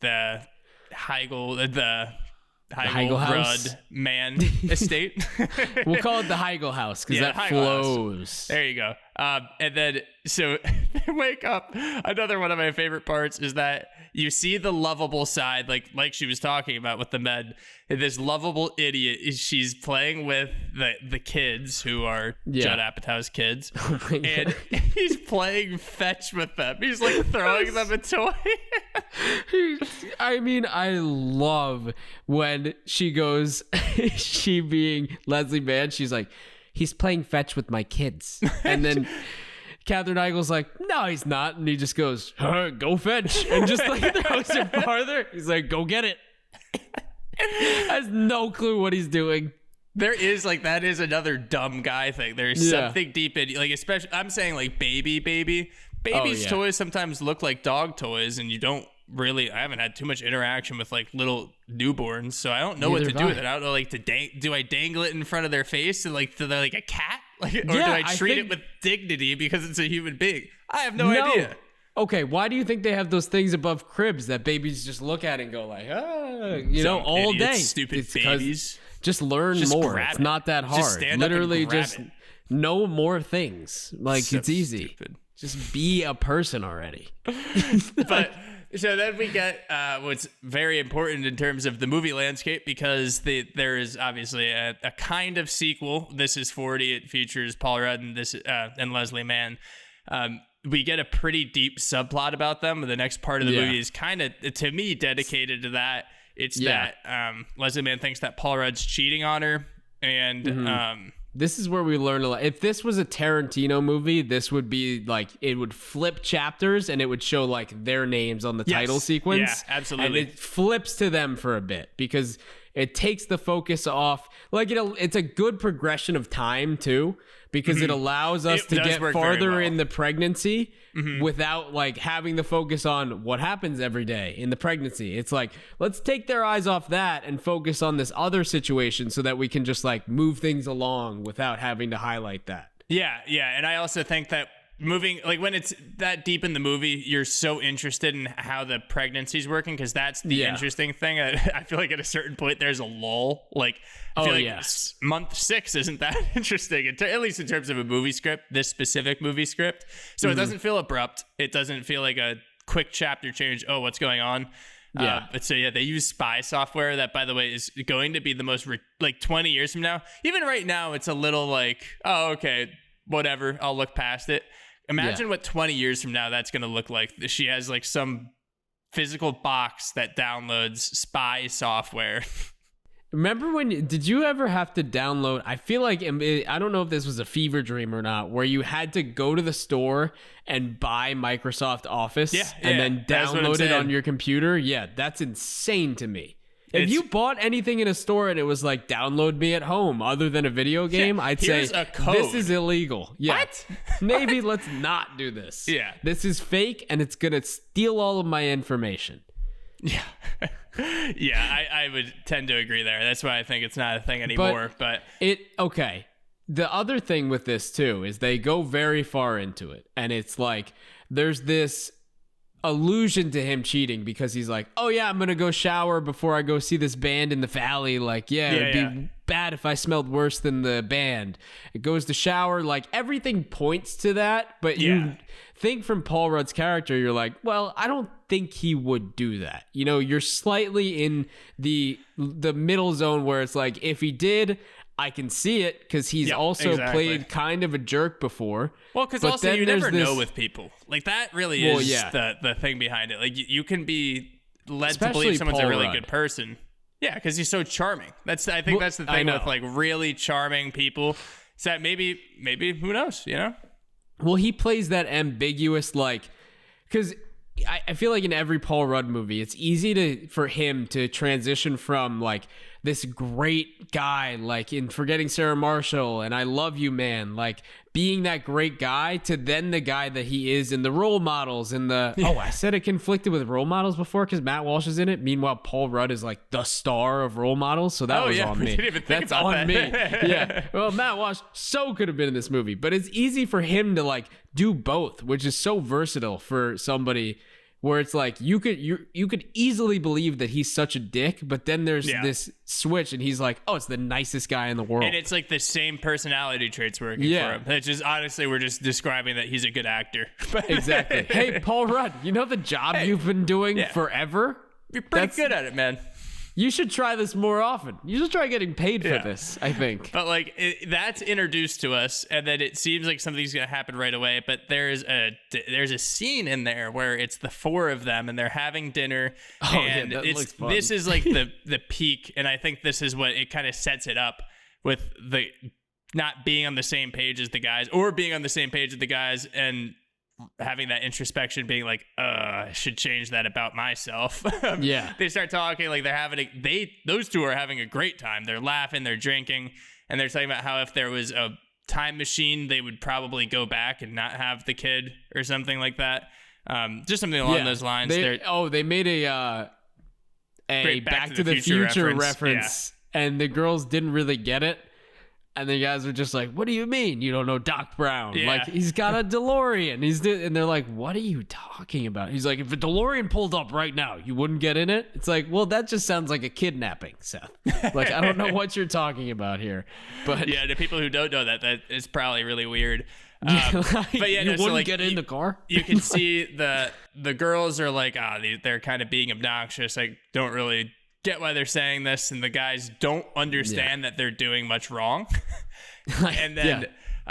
the Heigl house. Man estate. We'll call it the Heigl house, because that Heigl flows. House. There you go. And then so they wake up. Another one of my favorite parts is that you see the lovable side, like she was talking about with the med. This lovable idiot is she's playing with the kids who are Judd Apatow's kids, and he's playing fetch with them. He's like throwing them a toy. I mean, I love when she goes, she being Leslie Mann, she's like, he's playing fetch with my kids, and then Katherine Heigl's like, no, he's not, and he just goes, go fetch, and just like throws it farther. He's like, go get it. Has no clue what he's doing. There is that is another dumb guy thing. There's something deep in, like, especially I'm saying like babies toys sometimes look like dog toys, and you don't really, I haven't had too much interaction with like little newborns, so I don't know what to do with it. I don't know, like, do I dangle it in front of their face and like they're like a cat, like, or do I treat it with dignity because it's a human being? I have no idea. Okay, why do you think they have those things above cribs that babies just look at and go like, all day? Stupid babies. Just learn more. It's not that hard. Literally, just know more things. Like, so it's easy. Stupid. Just be a person already. But so then we get what's very important in terms of the movie landscape, because there is obviously a kind of sequel. This is 40. It features Paul Rudd and Leslie Mann. We get a pretty deep subplot about them. The next part of the movie is kind of, to me, dedicated to that. It's Yeah. that Leslie Mann thinks that Paul Rudd's cheating on her, and This is where we learn a lot. If this was a Tarantino movie, this would be like, it would flip chapters and it would show like their names on the title sequence. Yeah, absolutely. And it flips to them for a bit because it takes the focus off. Like it's a good progression of time too, because it allows us It to does get work very farther well. in the pregnancy without like having the focus on what happens every day in the pregnancy. It's like, let's take their eyes off that and focus on this other situation so that we can just like move things along without having to highlight that. Yeah, and I also think that moving, like when it's that deep in the movie, you're so interested in how the pregnancy's working, because that's the interesting thing. I feel like at a certain point there's a lull. Like I feel like month 6 isn't that interesting, at least in terms of a movie script, this specific movie script. So it doesn't feel abrupt. It doesn't feel like a quick chapter change. Oh, what's going on? But so they use spy software that, by the way, is going to be the most like 20 years from now. Even right now, it's a little like, oh, okay, whatever. I'll look past it. Imagine what 20 years from now that's going to look like. She has like some physical box that downloads spy software. Remember did you ever have to download, I feel like, I don't know if this was a fever dream or not, where you had to go to the store and buy Microsoft Office and then download it on your computer? Yeah, that's insane to me. If you bought anything in a store and it was like, download me at home other than a video game, I'd say, a code. This is illegal. Yeah. What? Maybe let's not do this. Yeah. This is fake and it's going to steal all of my information. Yeah. I would tend to agree there. That's why I think it's not a thing anymore. But okay. The other thing with this too is they go very far into it, and it's like there's this allusion to him cheating because he's like, oh yeah, I'm gonna go shower before I go see this band in the valley. Like, it'd be bad if I smelled worse than the band. It goes to shower, like everything points to that, but you think from Paul Rudd's character, you're like, well, I don't think he would do that. You know, you're slightly in the middle zone where it's like, if he did, I can see it because he's also played kind of a jerk before. Well, because also you never know with people. Like that really is the thing behind it. Like you can be led to believe someone's a really good person. Yeah, because he's so charming. I think that's the thing with like really charming people. Is that maybe who knows? You know? Well, he plays that ambiguous, like, because I feel like in every Paul Rudd movie, it's easy for him to transition from like this great guy, like in Forgetting Sarah Marshall and I Love You Man, like being that great guy, to then the guy that he is in the Role Models and I said it conflicted with Role Models before because Matt Walsh is in it. Meanwhile, Paul Rudd is like the star of Role Models, so that was on me. Didn't even think That's about on that. me. Yeah. Well, Matt Walsh could have been in this movie, but it's easy for him to like do both, which is so versatile for somebody. Where it's like you could easily believe that he's such a dick, but then there's this switch and he's like, oh, it's the nicest guy in the world. And it's like the same personality traits working for him. It's just, honestly, we're just describing that he's a good actor. Exactly. Hey, Paul Rudd, you know the job you've been doing forever? You're pretty good at it, man. You should try this more often. You should try getting paid for this, I think. But like that's introduced to us, and then it seems like something's gonna happen right away. But there's a scene in there where it's the 4 of them, and they're having dinner. And that looks fun. This is like the peak, and I think this is what it kind of sets it up with the not being on the same page as the guys, or being on the same page as the guys, and having that introspection, being like, I should change that about myself. They start talking like those two are having a great time. They're laughing, they're drinking, and they're talking about how if there was a time machine, they would probably go back and not have the kid or something like that. Just something along those lines. They made a Back to the Future reference, and the girls didn't really get it. And the guys were just like, what do you mean you don't know Doc Brown? Yeah. Like, he's got a DeLorean. And they're like, what are you talking about? He's like, if a DeLorean pulled up right now, you wouldn't get in it? It's like, well, that just sounds like a kidnapping, Seth. Like, I don't know what you're talking about here. But yeah, to people who don't know that is probably really weird. Like, but yeah, you wouldn't like, get in the car? You can see the girls are like, they're kind of being obnoxious. I don't really get why they're saying this, and the guys don't understand that they're doing much wrong. And then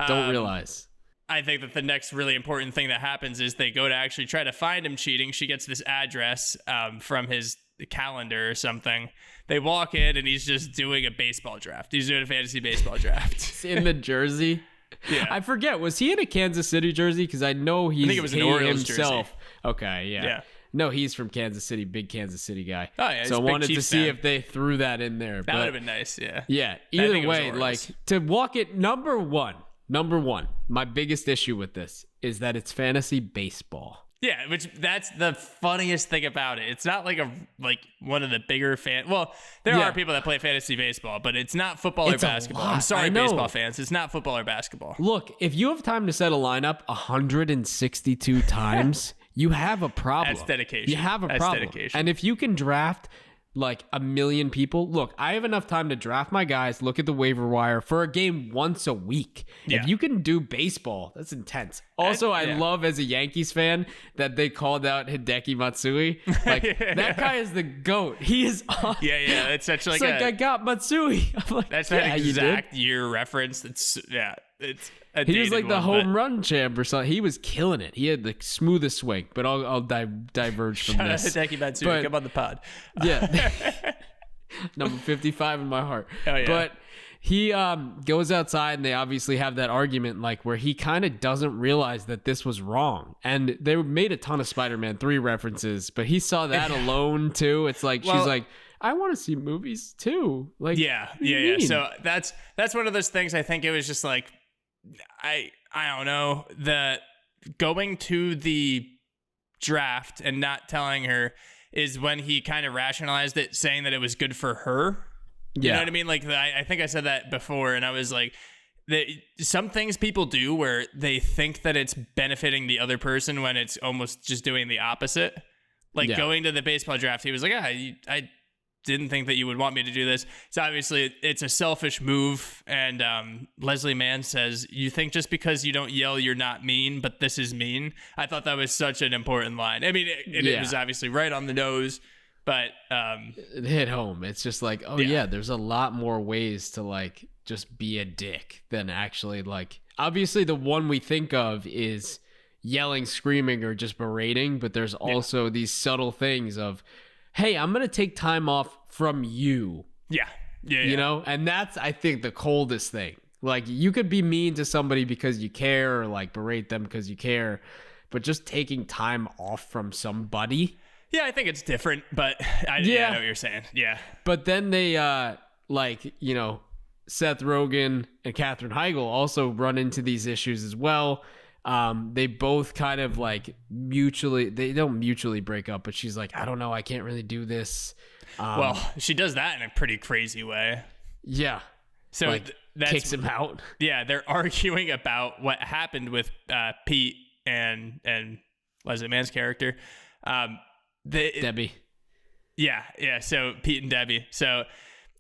don't realize. I think that the next really important thing that happens is they go to actually try to find him cheating. She gets this address from his calendar or something. They walk in and he's just doing a baseball draft. He's doing a fantasy baseball draft. In the jersey. Yeah. I forget. Was he in a Kansas City jersey? Because I know he's I think it was an Orioles himself. jersey. Okay, yeah. Yeah. No, he's from Kansas City, big Kansas City guy. Oh, yeah, he's so I a big wanted to Chiefs see fan. if they threw that in there. That would have been nice, yeah. Yeah. I Either think it was way, like Orioles. to walk it number one, my biggest issue with this is that it's fantasy baseball. Yeah, which that's the funniest thing about it. It's not like one of the bigger Well, there Yeah. are people that play fantasy baseball, but it's not football It's or a basketball. lot. I'm I sorry, know. baseball fans. It's not football or basketball. Look, if you have time to set a lineup 162 times, you have a problem. That's dedication. You have a That's problem. dedication. And if you can draft like 1 million people, look, I have enough time to draft my guys, look at the waiver wire for a game once a week. Yeah. If you can do baseball, that's intense. Also, I yeah. love as a Yankees fan that they called out Hideki Matsui. Like that guy is the GOAT. He is awesome. Yeah. It's such like It's like I got Matsui. I'm like, that's yeah, that you did. exact year reference. It's a He was dated like the one, home but run champ or something. He was killing it. He had the smoothest swing. But I'll diverge from Shout out this. to Hideki Matsui. But- Come on the pod. Yeah. Number 55 in my heart. Hell yeah. But he goes outside and they obviously have that argument like where he kind of doesn't realize that this was wrong. And they made a ton of Spider-Man 3 references, but he saw that alone too. It's like Well- she's like, I want to see movies too. Like Yeah. what do you mean? So that's one of those things. I think it was just like I don't know, the going to the draft and not telling her is when he kind of rationalized it, saying that it was good for her. You know what I mean? Like I think I said that before, and I was like, some things people do where they think that it's benefiting the other person when it's almost just doing the opposite. Like going to the baseball draft, he was like, I didn't think that you would want me to do this. So obviously it's a selfish move. And Leslie Mann says, you think just because you don't yell, you're not mean, but this is mean. I thought that was such an important line. I mean, it was obviously right on the nose, but it hit home. It's just like, oh yeah, there's a lot more ways to like just be a dick than actually like, obviously the one we think of is yelling, screaming, or just berating, but there's also these subtle things of, hey, I'm going to take time off from you. Yeah. You know? And that's, I think, the coldest thing. Like, you could be mean to somebody because you care or, like, berate them because you care, but just taking time off from somebody. Yeah, I think it's different, but I know what you're saying. Yeah. But then they, like, you know, Seth Rogen and Katherine Heigl also run into these issues as well. They both kind of like they don't mutually break up, but she's like, I don't know, I can't really do this. Well, she does that in a pretty crazy way. Yeah. So like, that's kicks him out. Yeah, they're arguing about what happened with Pete and Leslie Mann's character. Debbie. Yeah. So Pete and Debbie. So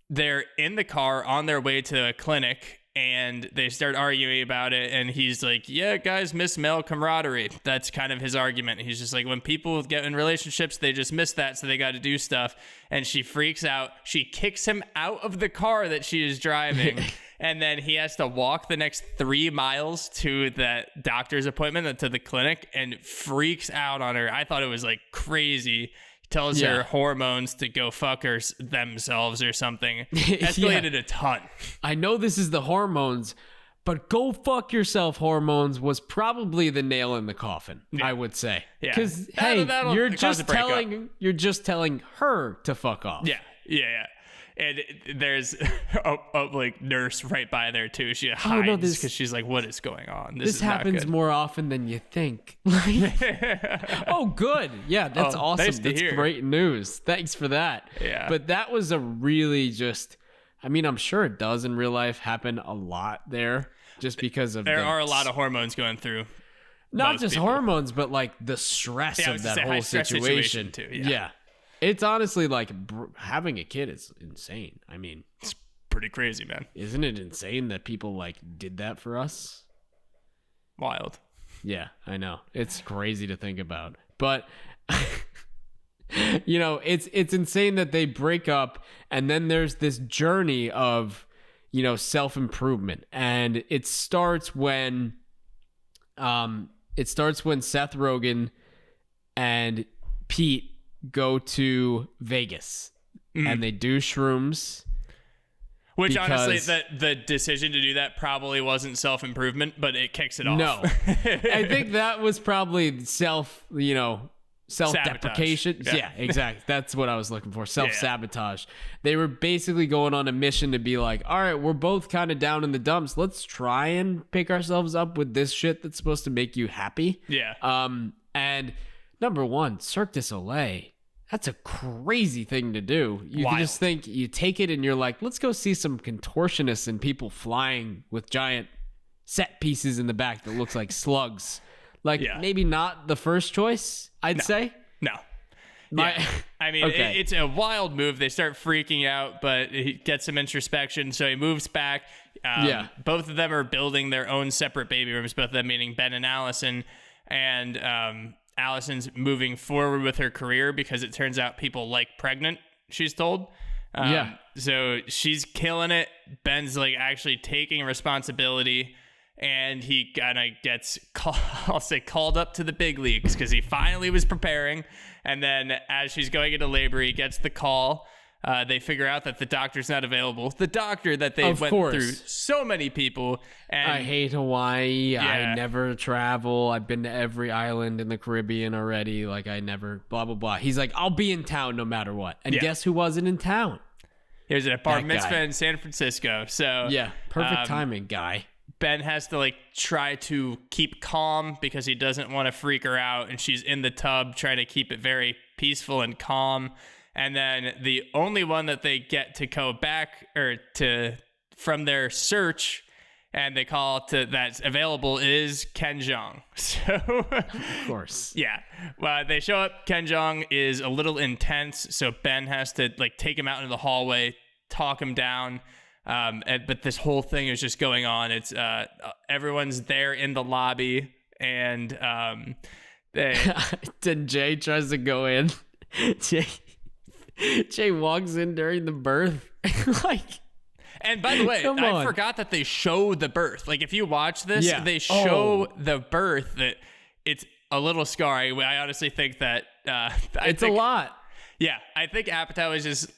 they're in the car on their way to a clinic, and they start arguing about it. And he's like, yeah, guys miss male camaraderie. That's kind of his argument. He's just like, when people get in relationships, they just miss that. So they got to do stuff. And she freaks out. She kicks him out of the car that she is driving. And then he has to walk the next 3 miles to the doctor's appointment, to the clinic, and freaks out on her. I thought it was like crazy. Tells her hormones to go fuck themselves or something. Escalated a ton. I know this is the hormones, but go fuck yourself hormones was probably the nail in the coffin, I would say. Yeah. Because, That'll you're cause a breakup. just telling her to fuck off. Yeah. And there's a like nurse right by there too. She hides because she's like, "What is going on? This is happens not good." more often than you think. Oh, good. Yeah, that's awesome. nice to That's hear. great news. Thanks for that. Yeah. But that was a really just, I mean, I'm sure it does in real life happen a lot there just because of There are a lot of hormones going through. not most just people. hormones, but like the stress Yeah, I of was that gonna say, whole high-stress situation. situation too, yeah. It's honestly like having a kid is insane. I mean, It's pretty crazy, man. isn't it insane that people like did that for us? Wild. Yeah, I know. It's crazy to think about. But you know, it's insane that they break up and then there's this journey of, you know, self-improvement. And it starts when It starts when Seth Rogen and Pete go to Vegas and they do shrooms. Which because, honestly, the decision to do that probably wasn't self-improvement, but it kicks it off. No. I think that was probably self-deprecation. Yeah, exactly. That's what I was looking for. Self-sabotage. They were basically going on a mission to be like, all right, we're both kind of down in the dumps. Let's try and pick ourselves up with this shit that's supposed to make you happy. Yeah. And number one, Cirque du Soleil. That's a crazy thing to do. You can just think, you take it and you're like, let's go see some contortionists and people flying with giant set pieces in the back that looks like slugs. Maybe not the first choice, I'd say. No. I mean, Okay. it's a wild move. They start freaking out, but he gets some introspection, so he moves back. Both of them are building their own separate baby rooms, both of them meaning Ben and Allison. And Allison's moving forward with her career because it turns out people like pregnant, she's told. So she's killing it. Ben's like actually taking responsibility. And he kind of gets, called up to the big leagues because he finally was preparing. And then as she's going into labor, he gets the call. They figure out that the doctor's not available. The doctor that they went through so many people. And I hate Hawaii. I never travel. I've been to every island in the Caribbean already. Like, I never, blah, blah, blah. He's like, I'll be in town no matter what. And guess who wasn't in town? He was at a bar mitzvah in San Francisco. So yeah, perfect timing, guy. Ben has to try to keep calm because he doesn't want to freak her out, and she's in the tub trying to keep it very peaceful and calm. And then the only one that they get to go back from their search and they call to that's available is Ken Jeong. So of course. Yeah. Well, they show up. Ken Jeong is a little intense, so Ben has to take him out into the hallway, talk him down. But this whole thing is just going on. It's everyone's there in the lobby, and then Jay tries to go in. Jay walks in during the birth. And by the way, I forgot that they show the birth. If you watch this, they show the birth. That it's a little scary. I honestly think that it's a lot. Yeah, I think Apatow is just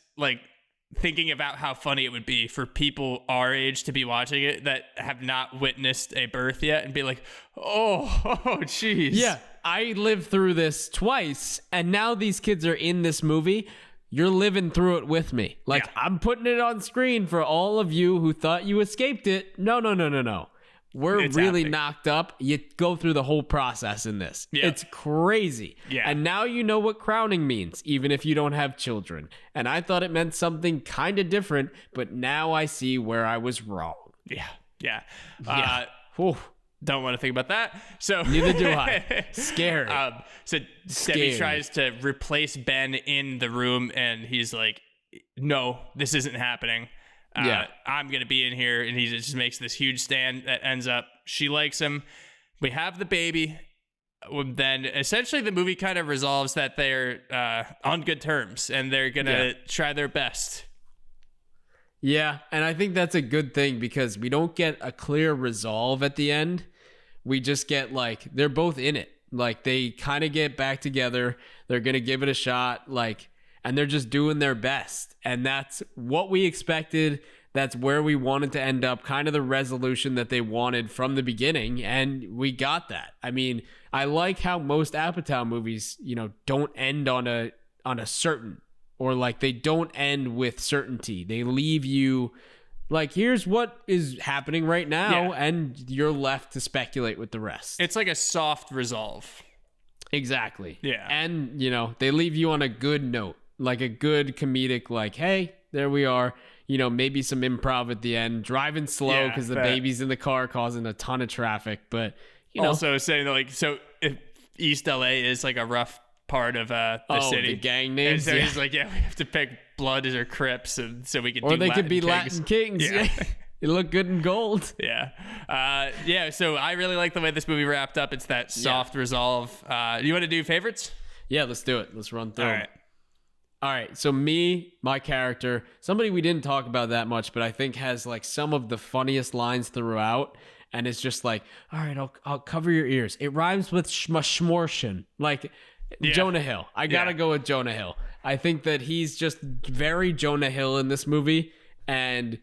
thinking about how funny it would be for people our age to be watching it that have not witnessed a birth yet and be like, oh, jeez. Yeah, I lived through this twice, and now these kids are in this movie. You're living through it with me. I'm putting it on screen for all of you who thought you escaped it. No. We're really happening. Knocked up. You go through the whole process in this. Yeah. It's crazy. Yeah. And now you know what crowning means, even if you don't have children. And I thought it meant something kind of different, but now I see where I was wrong. Yeah. Don't want to think about that. So neither do I. Scary. Debbie tries to replace Ben in the room, and he's like, no, this isn't happening. I'm going to be in here. And he just makes this huge stand that ends up, she likes him. We have the baby. Then essentially the movie kind of resolves that they're on good terms and they're going to try their best. Yeah. And I think that's a good thing because we don't get a clear resolve at the end. We just get they're both in it. They kind of get back together. They're going to give it a shot. And they're just doing their best. And that's what we expected. That's where we wanted to end up, kind of the resolution that they wanted from the beginning. And we got that. I mean, I like how most Apatow movies, don't end on a certain, or they don't end with certainty. They leave you here's what is happening right now. And you're left to speculate with the rest. It's like a soft resolve. Exactly. Yeah. And, they leave you on a good note. A good comedic, hey, there we are. Maybe some improv at the end, driving slow because the baby's in the car causing a ton of traffic. But, also saying so if East LA is a rough part of the city. The gang names. And so he's we have to pick Blood as our Crips, and so we could or do they Latin could be Kings. Latin Kings. Yeah. You look good in gold. Yeah. So I really like the way this movie wrapped up. It's that soft resolve. Do you want to do favorites? Yeah, let's do it. Let's run through. All right. So my character, somebody we didn't talk about that much, but I think has some of the funniest lines throughout. and it's just like, all right, I'll cover your ears. It rhymes with schmortion. Like Jonah Hill. I gotta go with Jonah Hill. I think that he's just very Jonah Hill in this movie, and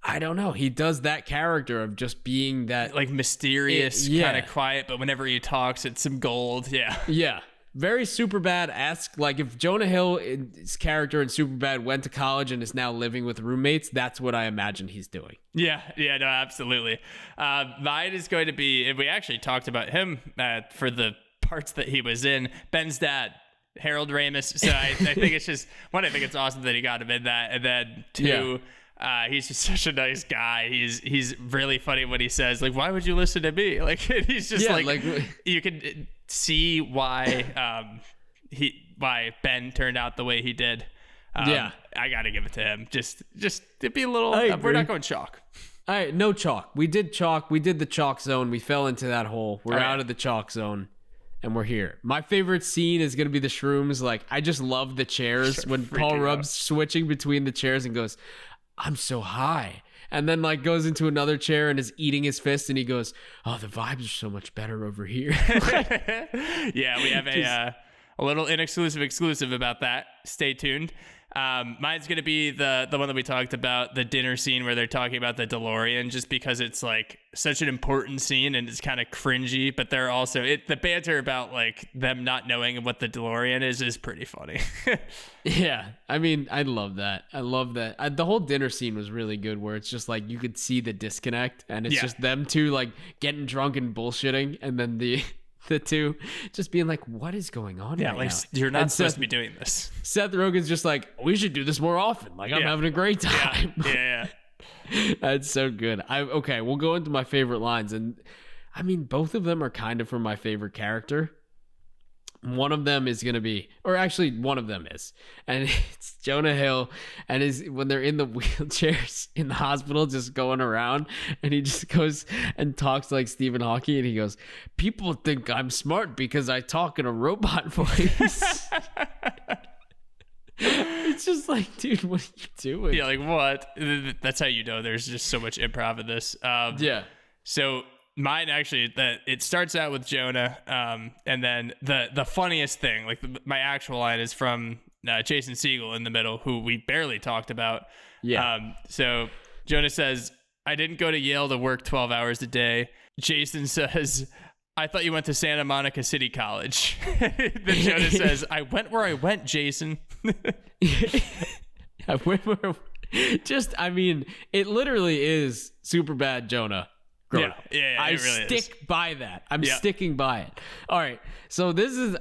I don't know. He does that character of just being that like mysterious, kind of quiet, but whenever he talks, it's some gold. Yeah. Yeah. Very Superbad-esque. Like if Jonah Hill's character in Superbad went to college and is now living with roommates, that's what I imagine he's doing. Yeah, no, absolutely. Mine is going to be, and we actually talked about him for the parts that he was in, Ben's dad, Harold Ramis. So I think it's just, one, I think it's awesome that he got him in that, and then two, he's just such a nice guy. He's really funny when he says, like, why would you listen to me? Like, he's just like you can see why why Ben turned out the way he did. I gotta give it to him. Just to be a little. We're not going chalk. All right, no chalk. We did chalk. We did the chalk zone. We fell into that hole. We're out of the chalk zone. And we're here. My favorite scene is going to be the shrooms. Like, I just love the chairs when Paul Rudd's switching between the chairs and goes, I'm so high. And then like goes into another chair and is eating his fist and he goes, oh, the vibes are so much better over here. Yeah, we have a little inexclusive exclusive about that. Stay tuned. Mine's going to be the one that we talked about, the dinner scene where they're talking about the DeLorean, just because it's like such an important scene and it's kind of cringy, but they're also, the banter about like them not knowing what the DeLorean is pretty funny. Yeah. I mean, I love that. I love that. The whole dinner scene was really good where it's just like, you could see the disconnect and it's just them two like getting drunk and bullshitting. And then the two just being like, what is going on right like now? You're not supposed to be doing this. Seth Rogen's just like, we should do this more often. Like, I'm having a great time. Yeah. That's so good. Okay, we'll go into my favorite lines. And I mean, both of them are kind of from my favorite character. One of them is going to be, or actually one of them is, and it's Jonah Hill, and when they're in the wheelchairs in the hospital just going around, and he just goes and talks like Stephen Hawking, and he goes, people think I'm smart because I talk in a robot voice. It's just like, dude, what are you doing? Yeah, like what? That's how you know there's just so much improv in this. So mine actually, that it starts out with Jonah, and then the funniest thing, like my actual line is from Jason Segel in the middle, who we barely talked about. So Jonah says, I didn't go to Yale to work 12 hours a day. Jason says, I thought you went to Santa Monica City College. Then Jonah says, I went where I went, Jason. I went where I mean, it literally is Superbad Jonah. Yeah, I really stick by that. I'm sticking by it. All right. So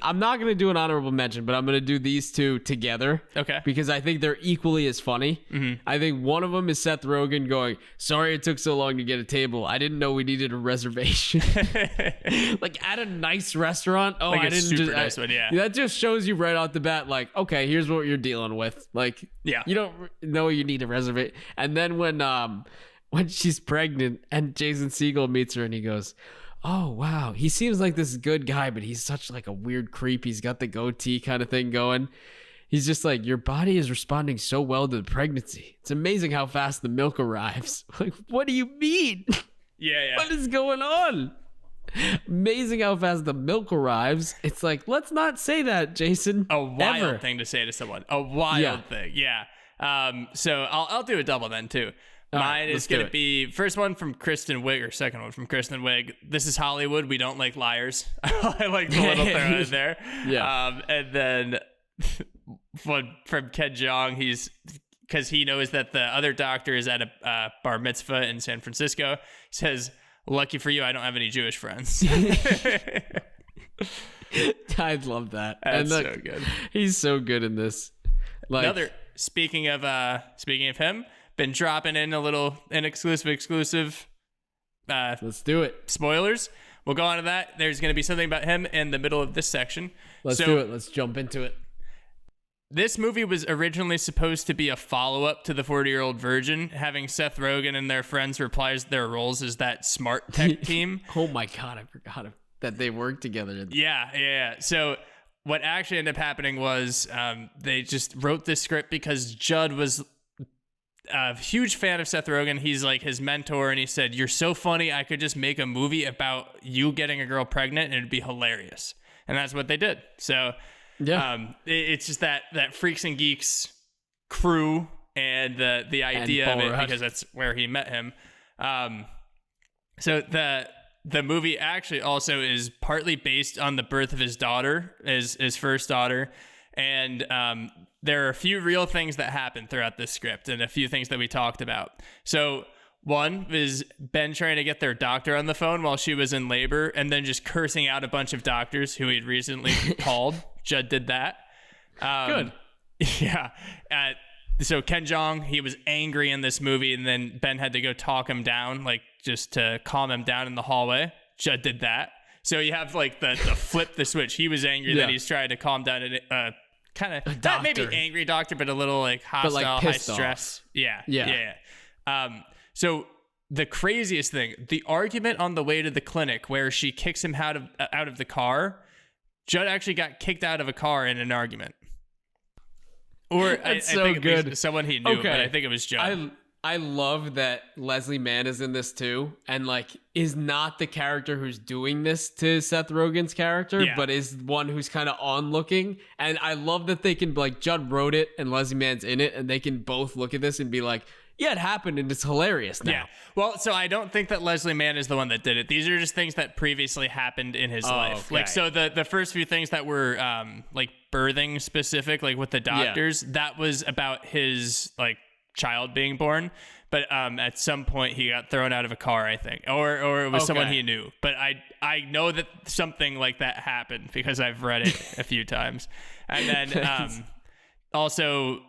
I'm not going to do an honorable mention, but I'm going to do these two together. Okay. Because I think they're equally as funny. Mm-hmm. I think one of them is Seth Rogen going, sorry it took so long to get a table. I didn't know we needed a reservation. Like at a nice restaurant. Oh, like I didn't super nice one, yeah. That just shows you right off the bat, like, okay, here's what you're dealing with. Like, you don't know you need a reservation. And then when she's pregnant and Jason Segel meets her and he goes, oh, wow, he seems like this good guy, but he's such like a weird creep. He's got the goatee kind of thing going. He's just like, your body is responding so well to the pregnancy. It's amazing how fast the milk arrives. Like, what do you mean? Yeah. What is going on? Amazing how fast the milk arrives. It's like, let's not say that, Jason. A wild thing to say to someone. A wild thing. Yeah. So I'll do a double then too. Mine is going to be first one from Kristen Wiig, or second one from Kristen Wiig. This is Hollywood. We don't like liars. I like the little throw in there. Yeah. And then one from Ken Jeong. Because he knows that the other doctor is at a bar mitzvah in San Francisco. He says, lucky for you, I don't have any Jewish friends. I love that. That's so good. He's so good in this. Like, Speaking of him, been dropping in a little inexclusive exclusive. Let's do it. Spoilers. We'll go on to that. There's going to be something about him in the middle of this section. Let's do it. Let's jump into it. This movie was originally supposed to be a follow-up to The 40-Year-Old Virgin, having Seth Rogen and their friends reprise their roles as that smart tech team. Oh my God, I forgot that they worked together. Yeah. So what actually ended up happening was they just wrote this script because Judd was a huge fan of Seth Rogen. He's like his mentor, and he said, "You're so funny. I could just make a movie about you getting a girl pregnant, and it'd be hilarious." And that's what they did. So, it's just that Freaks and Geeks crew and the idea of it, because that's where he met him. So the movie actually also is partly based on the birth of his daughter, his first daughter, and there are a few real things that happen throughout this script and a few things that we talked about. So one is Ben trying to get their doctor on the phone while she was in labor and then just cursing out a bunch of doctors who he'd recently called. Judd did that. Good. Yeah. So Ken Jeong, he was angry in this movie, and then Ben had to go talk him down, like just to calm him down in the hallway. Judd did that. So you have like the flip the switch. He was angry that he's trying to calm down and kind of not maybe angry doctor, but a little like hostile, like high stress. Yeah. So the craziest thing, the argument on the way to the clinic where she kicks him out of the car, Judd actually got kicked out of a car in an argument. Or I think it was someone he knew, but I think it was Judd. I love that Leslie Mann is in this too, and like is not the character who's doing this to Seth Rogen's character, but is one who's kind of onlooking. And I love that they can, like, Judd wrote it and Leslie Mann's in it, and they can both look at this and be like, yeah, it happened and it's hilarious now. Yeah. Well, so I don't think that Leslie Mann is the one that did it. These are just things that previously happened in his life. Okay. Like, so the first few things that were like birthing specific, like with the doctors, that was about his like child being born. But at some point he got thrown out of a car, I think, or it was someone he knew. But I know that something like that happened because I've read it a few times. And then also,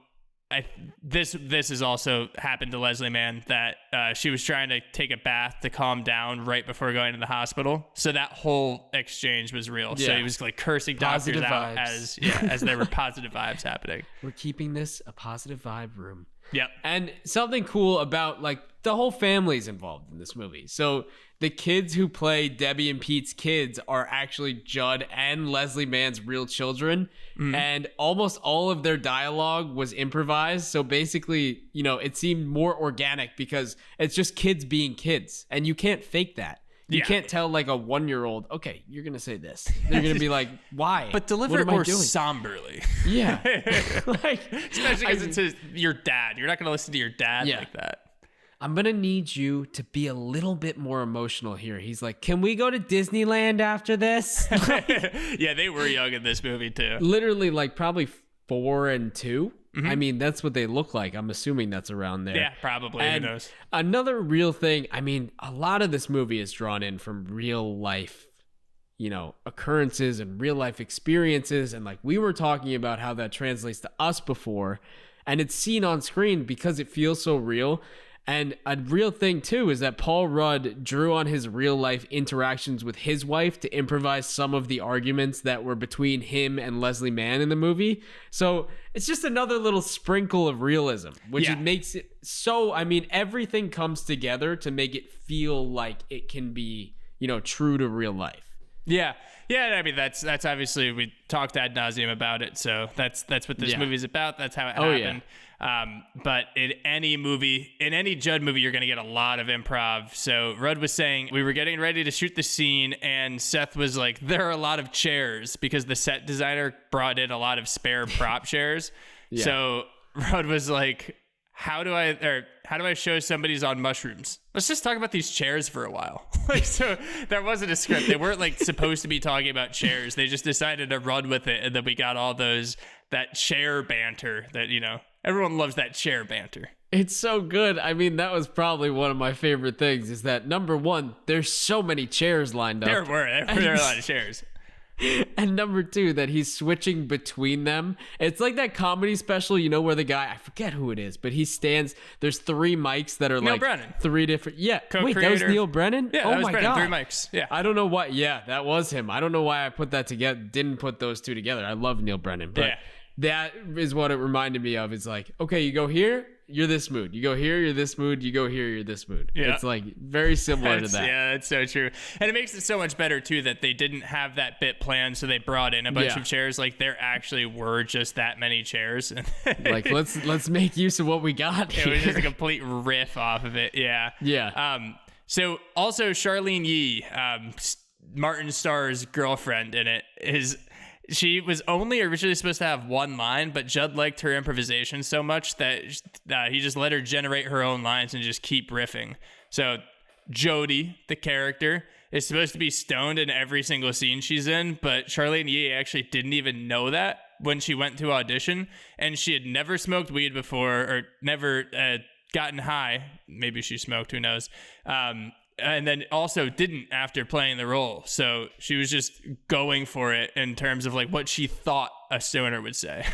this has also happened to Leslie Mann, that she was trying to take a bath to calm down right before going to the hospital. So that whole exchange was real. Yeah. So he was like cursing doctors out as there were positive vibes happening. We're keeping this a positive vibe room. Yep. And something cool about, like, the whole family's involved in this movie. So the kids who play Debbie and Pete's kids are actually Judd and Leslie Mann's real children. Mm-hmm. And almost all of their dialogue was improvised. So basically, you know, it seemed more organic because it's just kids being kids. And you can't fake that. You can't tell like a 1-year-old, okay, you're going to say this. They're going to be like, why? But deliver it more somberly. Yeah. Like, especially because it's your dad. You're not going to listen to your dad like that. I'm going to need you to be a little bit more emotional here. He's like, can we go to Disneyland after this? Yeah, they were young in this movie too. Literally like probably 4 and 2. Mm-hmm. I mean, that's what they look like. I'm assuming that's around there. Yeah, probably. And who knows? Another real thing, I mean, a lot of this movie is drawn in from real life, you know, occurrences and real life experiences. And like we were talking about how that translates to us before, and it's seen on screen because it feels so real. And a real thing, too, is that Paul Rudd drew on his real-life interactions with his wife to improvise some of the arguments that were between him and Leslie Mann in the movie. So it's just another little sprinkle of realism, which it makes it so, I mean, everything comes together to make it feel like it can be, you know, true to real life. Yeah. Yeah, I mean, that's obviously, we talked ad nauseum about it, so that's what this movie's about. That's how it happened. But in any Judd movie, you're going to get a lot of improv. So Rudd was saying, we were getting ready to shoot the scene, and Seth was like, there are a lot of chairs, because the set designer brought in a lot of spare prop chairs. So Rudd was like, how do I show somebody's on mushrooms? Let's just talk about these chairs for a while. Like, so there wasn't a script. They weren't like supposed to be talking about chairs. They just decided to run with it. And then we got all that chair banter that, you know, everyone loves that chair banter. It's so good. I mean, that was probably one of my favorite things, is that number one, there's so many chairs lined up. There were a lot of chairs. And number two, that he's switching between them. It's like that comedy special, you know, where the guy, I forget who it is, but he stands, there's 3 mics that are Neil like Brennan. 3 different. Yeah. Co-creator. Wait, that was Neil Brennan? Yeah, oh my Brennan, God. 3 mics. Yeah. I don't know why. Yeah, that was him. I don't know why I put that together. Didn't put those two together. I love Neil Brennan. But that is what it reminded me of. It's like, okay, you go here, you're this mood. You go here, you're this mood. You go here, you're this mood. Yeah. It's like very similar to that. Yeah, that's so true. And it makes it so much better too that they didn't have that bit planned, so they brought in a bunch of chairs. Like there actually were just that many chairs. Like let's make use of what we got It here. was just a complete riff off of it. Yeah. Yeah. So also Charlene Yee, Martin Starr's girlfriend in it, she was only originally supposed to have one line, but Judd liked her improvisation so much that he just let her generate her own lines and just keep riffing. So Jody, the character, is supposed to be stoned in every single scene she's in, but Charlene Yee actually didn't even know that when she went to audition, and she had never smoked weed before or never gotten high. Maybe she smoked, who knows? And then also didn't after playing the role. So she was just going for it in terms of like what she thought a stoner would say.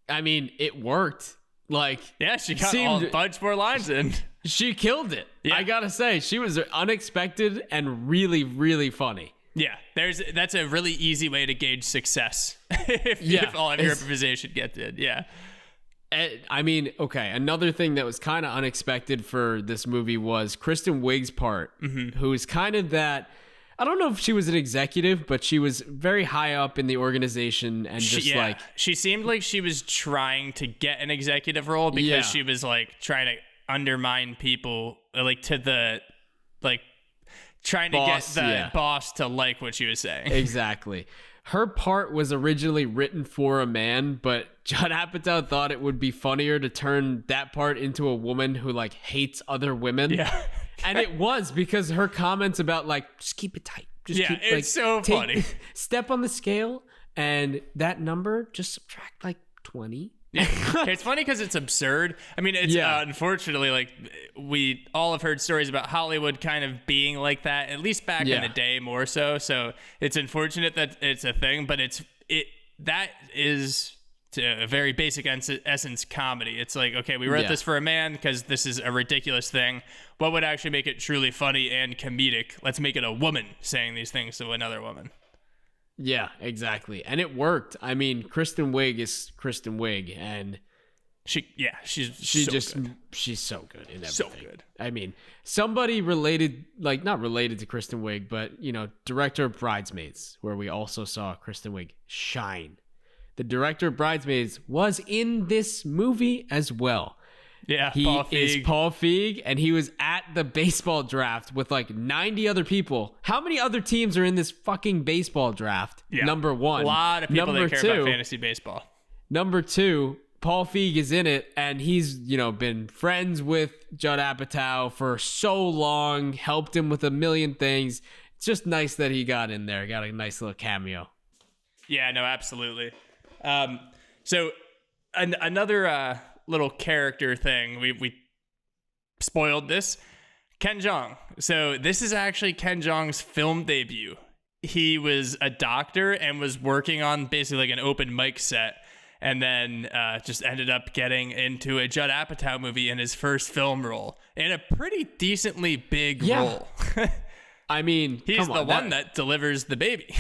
I mean, it worked. Like, yeah, she got a bunch more lines in. She killed it. Yeah. I gotta say, she was unexpected and really, really funny. Yeah, that's a really easy way to gauge success if all of your improvisation gets in. Yeah. I mean, okay, another thing that was kind of unexpected for this movie was Kristen Wiig's part, who is kind of that, I don't know if she was an executive, but she was very high up in the organization and she seemed like she was trying to get an executive role because she was like trying to undermine people, like to the, like trying boss, to get the boss to like what she was saying. Exactly. Her part was originally written for a man, but Judd Apatow thought it would be funnier to turn that part into a woman who like hates other women. Yeah. And it was, because her comments about like, just keep it tight. Just keep, it's so funny. Step on the scale and that number, just subtract like 20. Yeah. It's funny because it's absurd. I mean, it's unfortunately like we all have heard stories about Hollywood kind of being like that, at least back in the day more so. So it's unfortunate that it's a thing, but that is to a very basic essence comedy. It's like, okay, we wrote this for a man because this is a ridiculous thing. What would actually make it truly funny and comedic? Let's make it a woman saying these things to another woman. Yeah, exactly. And it worked. I mean, Kristen Wiig is Kristen Wiig, and she's so good in everything. So good. I mean, somebody related, like not related to Kristen Wiig, but director of Bridesmaids, where we also saw Kristen Wiig shine. The director of Bridesmaids was in this movie as well. Yeah, he is Paul Feig, and he was at the baseball draft with like 90 other people. How many other teams are in this fucking baseball draft? Yeah. Number one. A lot of people that care about fantasy baseball. Number two, Paul Feig is in it, and he's, been friends with Judd Apatow for so long, helped him with a million things. It's just nice that he got in there, got a nice little cameo. Yeah, no, absolutely. So another little character thing, we spoiled this. Ken Jeong. So this is actually Ken Jeong's film debut. He was a doctor and was working on basically like an open mic set, and then just ended up getting into a Judd Apatow movie in his first film role, in a pretty decently big role. I mean, he's the one that delivers the baby.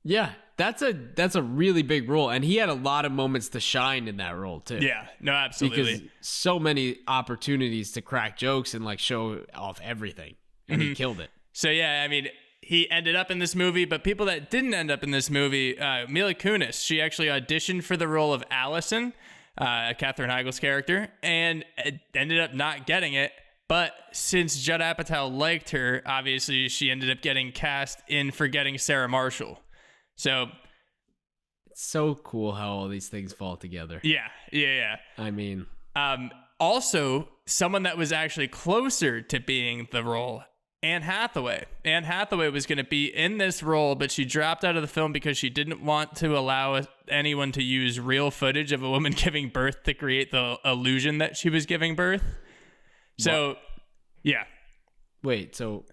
Yeah, that's a really big role, and he had a lot of moments to shine in that role too. Yeah, no, absolutely. Because so many opportunities to crack jokes and like show off everything, and he killed it. So yeah, I mean, he ended up in this movie, but people that didn't end up in this movie, Mila Kunis, she actually auditioned for the role of Allison, Katherine Heigl's character, and ended up not getting it. But since Judd Apatow liked her, obviously she ended up getting cast in for getting Sarah Marshall. So it's so cool how all these things fall together. Yeah. I mean, also someone that was actually closer to being the role, Anne Hathaway. Anne Hathaway was going to be in this role, but she dropped out of the film because she didn't want to allow anyone to use real footage of a woman giving birth to create the illusion that she was giving birth. So, yeah. Wait, so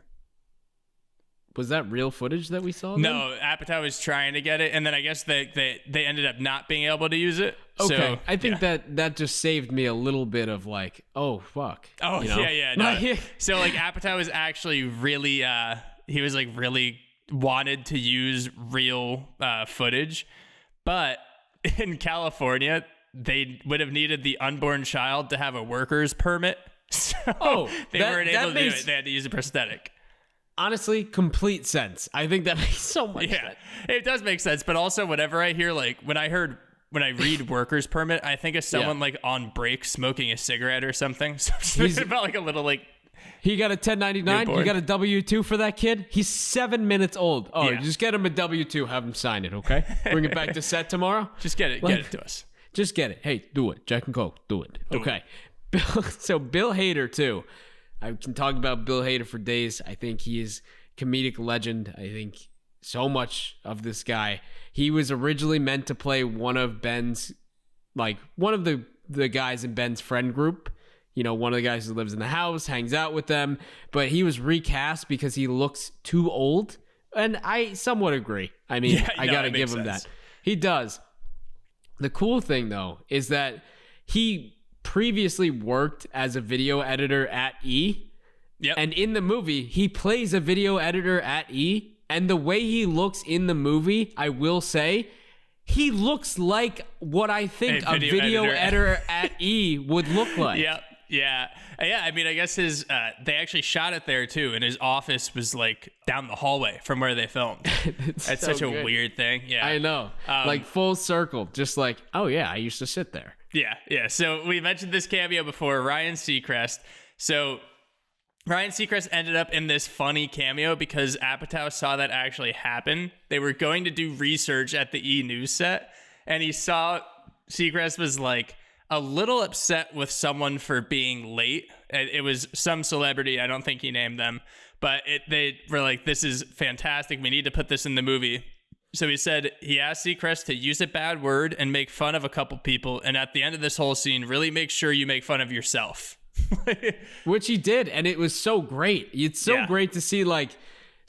was that real footage that we saw then? No, Apatow was trying to get it, and then I guess they ended up not being able to use it. Okay, so, I think that just saved me a little bit of like, oh, fuck. Oh, yeah. No. So, like, Apatow was actually really, he was, like, really wanted to use real footage, but in California, they would have needed the unborn child to have a worker's permit. So they weren't able to do it. They had to use a prosthetic. Honestly, complete sense. I think that makes so much sense. It does make sense. But also, whenever I hear, like, when I read worker's permit, I think of someone like on break smoking a cigarette or something. So I'm just thinking about like a little like. He got a 1099. You got a W-2 for that kid. He's 7 minutes old. Oh, just get him a W-2. Have him sign it, okay? Bring it back to set tomorrow. Just get it. Get it to us. Just get it. Hey, do it. Jack and Coke, do it. Okay. So Bill Hader too. I can talk about Bill Hader for days. I think he is comedic legend. I think so much of this guy. He was originally meant to play one of Ben's, like one of the guys in Ben's friend group. You know, one of the guys who lives in the house, hangs out with them. But he was recast because he looks too old. And I somewhat agree. I mean, I got to give him that. He does. The cool thing, though, is that he previously worked as a video editor at E! Yep. And in the movie, he plays a video editor at E! And the way he looks in the movie, I will say, he looks like what I think a video editor at E! Would look like. Yep. Yeah. I mean, I guess they actually shot it there too, and his office was like down the hallway from where they filmed. That's so such a good. weird thing. Yeah, I know. Like full circle, just like, oh yeah, I used to sit there. Yeah. So we mentioned this cameo before, Ryan Seacrest. So Ryan Seacrest ended up in this funny cameo because Apatow saw that actually happen. They were going to do research at the E! News set, and he saw Seacrest was like a little upset with someone for being late. It was some celebrity. I don't think he named them, but they were like, this is fantastic. We need to put this in the movie. So he said he asked Seacrest to use a bad word and make fun of a couple people. And at the end of this whole scene, really make sure you make fun of yourself. Which he did. And it was so great. It's so great to see like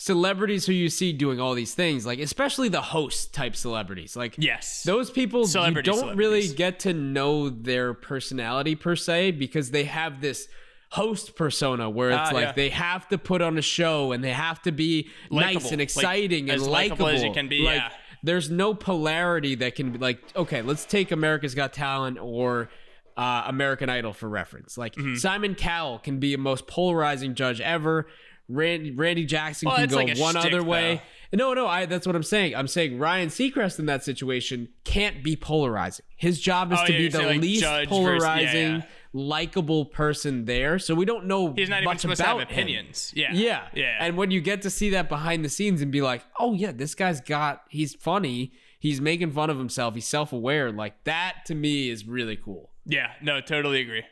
celebrities who you see doing all these things, like especially the host type celebrities. Like, yes, those people, you don't really get to know their personality per se because they have this host persona where it's like they have to put on a show and they have to be likable, nice and exciting, like, and likable as it can be. Like, there's no polarity that can be like, okay, let's take America's Got Talent or American Idol for reference. Like Simon Cowell can be the most polarizing judge ever. Randy Jackson can go like one other way. Though. No, that's what I'm saying. I'm saying Ryan Seacrest in that situation can't be polarizing. His job is to be the least polarizing, likable person there. So we don't know he's not even much supposed about to have opinions. Him. Yeah. And when you get to see that behind the scenes and be like, oh yeah, this guy's he's funny. He's making fun of himself. He's self-aware. Like that to me is really cool. Yeah, no, totally agree.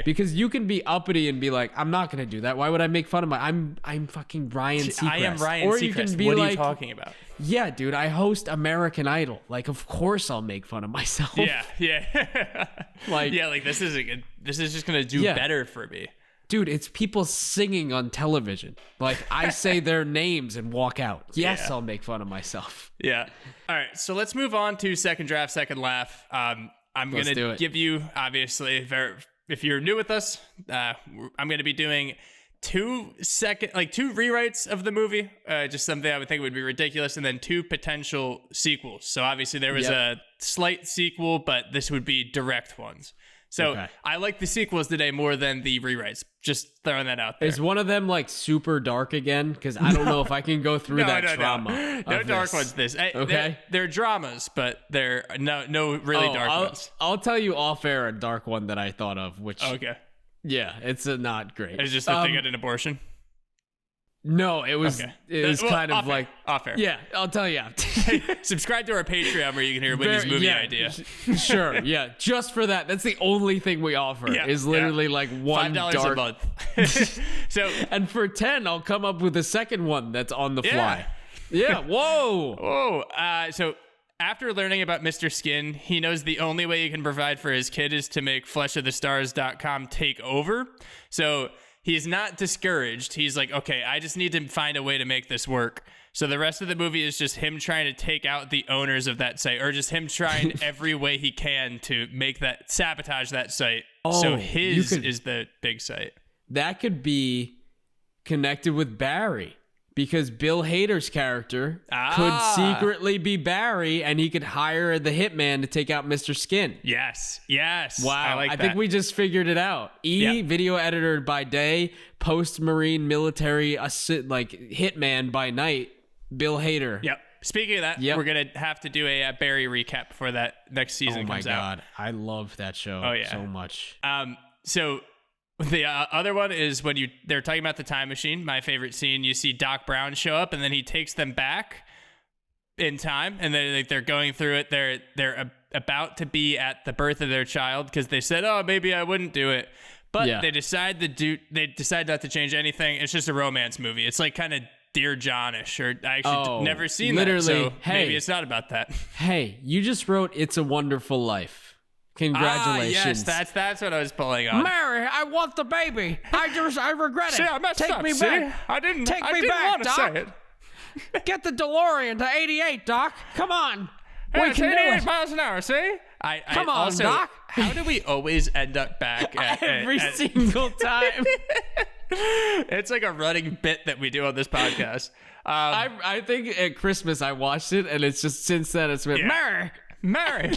Because you can be uppity and be like, I'm not gonna do that. Why would I make fun of I'm fucking Ryan Seacrest. I am Ryan or Seacrest. You can be what like, are you talking about? Yeah, dude, I host American Idol. Like, of course I'll make fun of myself. Yeah. like this is just gonna do better for me. Dude, it's people singing on television. Like, I say their names and walk out. Yes, I'll make fun of myself. Yeah. All right, so let's move on to second draft, second laugh. I'm going to give you, obviously, if you're new with us, I'm going to be doing two rewrites of the movie, just something I would think would be ridiculous, and then two potential sequels. So obviously there was a slight sequel, but this would be direct ones. So I like the sequels today more than the rewrites. Just throwing that out there. Is one of them like super dark again? Because I don't know if I can go through that trauma. No dark ones. Okay, they're dramas, but they're no really dark ones. I'll tell you off air a dark one that I thought of. Which yeah, it's not great. It's just that they got an abortion. No, it was kind of like off air. Yeah, I'll tell you. Subscribe to our Patreon where you can hear Whitney's movie idea. Sure, yeah. Just for that. That's the only thing we offer is literally like one $5 dark a month. So and for 10, I'll come up with a second one that's on the fly. Yeah. Whoa. So after learning about Mr. Skin, he knows the only way he can provide for his kid is to make fleshofthestars.com take over. So he's not discouraged. He's like, okay, I just need to find a way to make this work. So the rest of the movie is just him trying to take out the owners of that site, or just him trying every way he can to sabotage that site. So his is the big site. That could be connected with Barry. Because Bill Hader's character could secretly be Barry, and he could hire the hitman to take out Mr. Skin. Yes. Wow. I think we just figured it out. Video editor by day, post-marine military hitman by night, Bill Hader. Yep. Speaking of that, we're going to have to do a Barry recap before that next season comes out. Oh my God. I love that show so much. So the other one is when they're talking about the time machine. My favorite scene, you see Doc Brown show up, and then he takes them back in time, and then they're going through it. They're about to be at the birth of their child because they said, "Oh, maybe I wouldn't do it," but they decide not to change anything. It's just a romance movie. It's like kind of Dear John-ish, or I actually never seen that, so maybe it's not about that. Hey, you just wrote "It's a Wonderful Life." Congratulations. Yes, that's what I was pulling on. Mary, I want the baby. I regret it. See, I messed Take up. me See? back. I didn't back, want to Doc. say it. Get the DeLorean to 88, Doc. Come on. Hey, we can do 88 it. miles an hour, see? Come on, also, Doc. How do we always end up back at Every single time? It's like a running bit that we do on this podcast. I think at Christmas I watched it, and it's just since then it's been Mary.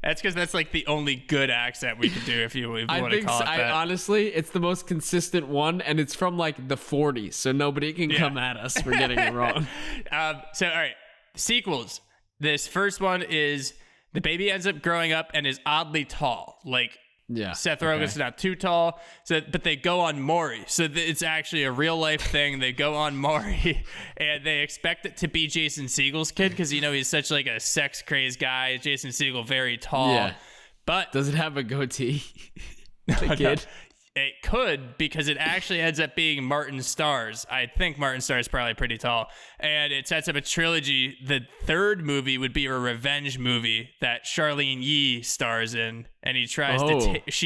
That's because that's like the only good accent we can do if you want to call it that. Honestly, it's the most consistent one, and it's from like the 40s, so nobody can come at us for getting it wrong. So, all right, sequels. This first one is the baby ends up growing up and is oddly tall. Like, Seth Rogen's not too tall, but they go on Maury. So it's actually a real life thing. They go on Maury, and they expect it to be Jason Segel's kid because he's such like a sex crazed guy. Jason Segel, very tall. Yeah. But does it have a goatee? The kid. No. It could, because it actually ends up being Martin Starr's. I think Martin Starr is probably pretty tall. And it sets up a trilogy. The third movie would be a revenge movie that Charlene Yee stars in. And she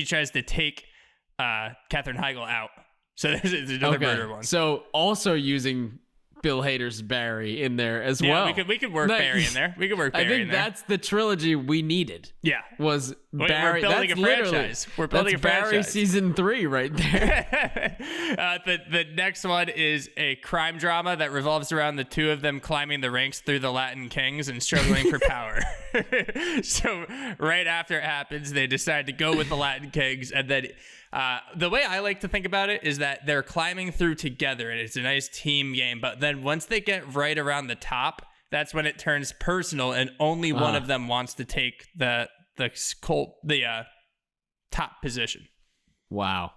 tries to take Katherine Heigl out. So there's another murder one. So also using Bill Hader's Barry in there as well. Yeah, we could work Barry in there. We could work Barry in there. I think that's the trilogy we needed. Yeah. Was Barry. We're building a franchise. We're building a franchise. Barry season 3 right there. The next one is a crime drama that revolves around the two of them climbing the ranks through the Latin Kings and struggling for power. So right after it happens, they decide to go with the Latin Kings, and then the way I like to think about it is that they're climbing through together, and it's a nice team game. But then once they get right around the top, that's when it turns personal, and only one of them wants to take the top position. Wow.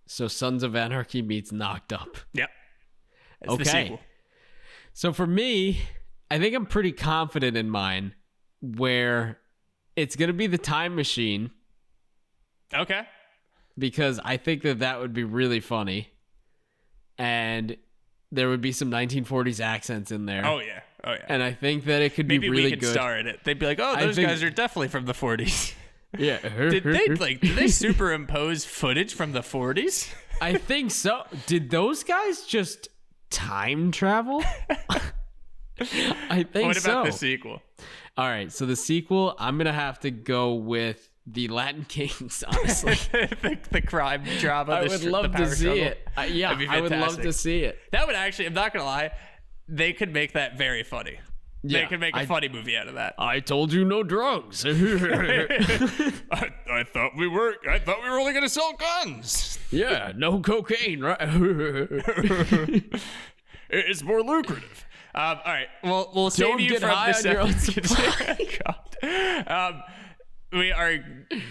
So Sons of Anarchy meets Knocked Up. Yep. That's the sequel. So for me, I think I'm pretty confident in mine, where it's going to be the time machine. Okay. Because I think that would be really funny. And there would be some 1940s accents in there. Oh, yeah. And I think that it could be really good. Maybe we could star in it. They'd be like, oh, those guys are definitely from the 40s. Yeah. Did they superimpose footage from the 40s? I think so. Did those guys just time travel? I think so. What about the sequel? All right. So the sequel, I'm going to have to go with the Latin Kings, honestly. the crime drama. I would love to see it. I would love to see it. That would actually, I'm not going to lie, they could make that very funny. Yeah, they could make a funny movie out of that. I told you no drugs. I thought we were only going to sell guns. Yeah, no cocaine, right? It's more lucrative. All right, we'll save you from this episode. We are,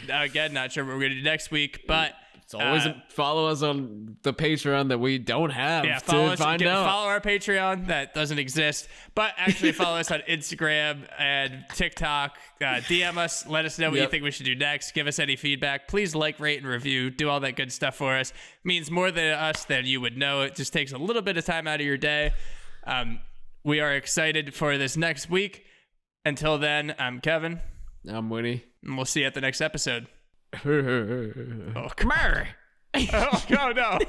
again, not sure what we're going to do next week, but it's always follow us on the Patreon that we don't have follow our Patreon that doesn't exist, but actually follow us on Instagram and TikTok. DM us, let us know what you think we should do next. Give us any feedback. Please like, rate, and review. Do all that good stuff for us. It means more than us than you would know. It just takes a little bit of time out of your day. We are excited for this next week. Until then, I'm Kevin. I'm Winnie. And we'll see you at the next episode. Come here. Oh, no.